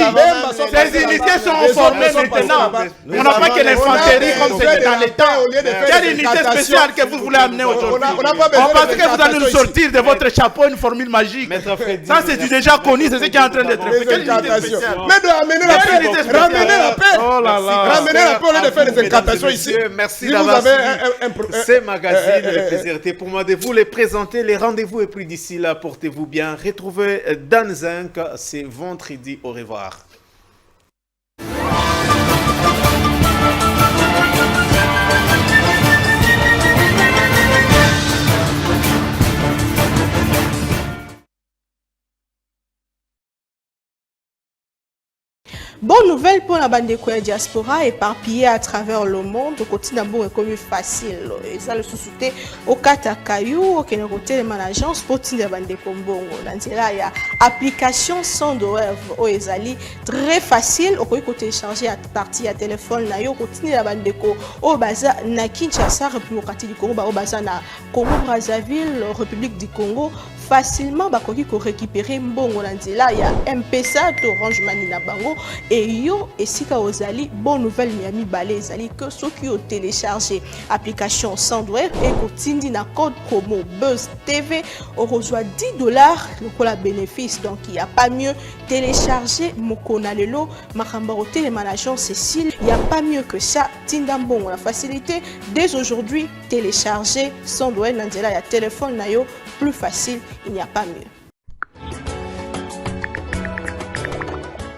S3: Ces unités sont formées maintenant. On n'a pas que l'infanterie comme c'était dans les temps. Quelle unité spéciale que vous voulez amener aujourd'hui? On pense que vous allez nous sortir de votre chapeau une formule magique. Ça, c'est du déjà connu, c'est ce qui est en train d'être fait. Quelle unité spéciale?
S5: Mais de ramener la
S3: Quelle unité
S5: paix,
S3: spéciale?
S5: ramener la paix,
S3: Oh là là.
S5: ramener la paix au lieu de faire des incantations ici.
S2: Merci
S5: Si vous
S2: d'avoir
S5: avez
S2: suivi ces magazines. Le plaisir était pour moi de vous les présenter. Les rendez-vous est pris d'ici là. Portez-vous bien. Retrouvez Dan Zinc. C'est vendredi. Au revoir.
S1: Bonne nouvelle pour la bande de diaspora éparpillée à travers le monde. Au quotidien, bon, est comme facile. Et ça, le sous-souté au Katakayou, au Kénéroté, l'agence pour la bande de Kombongo. Dans là, il y a application sans douleur au Ezali. Très facile. Au côté télécharger à partir à téléphone, na yo, continue la bande de Ko. Au Baza, na Kinshasa, République du Congo, au Baza, na Congo Brazzaville, République du Congo. Facilement bakoki ko récupérer mbongo na nzela ya M-Pesa to Orange Money na bango et yo esika ozali bonne nouvelle miami balé ezali que ceux qui ont téléchargé application Sandwave et kotindi na code promo Buzz TV on reçoit $10 le la bénéfice. Donc il n'y a pas mieux télécharger Mokona Lelo Makamba Hotel et Management Cécile, il n'y a pas mieux que ça. Tindambon la facilité dès aujourd'hui télécharger Sandwave na nzela ya téléphone na yo plus facile, il n'y a pas mieux.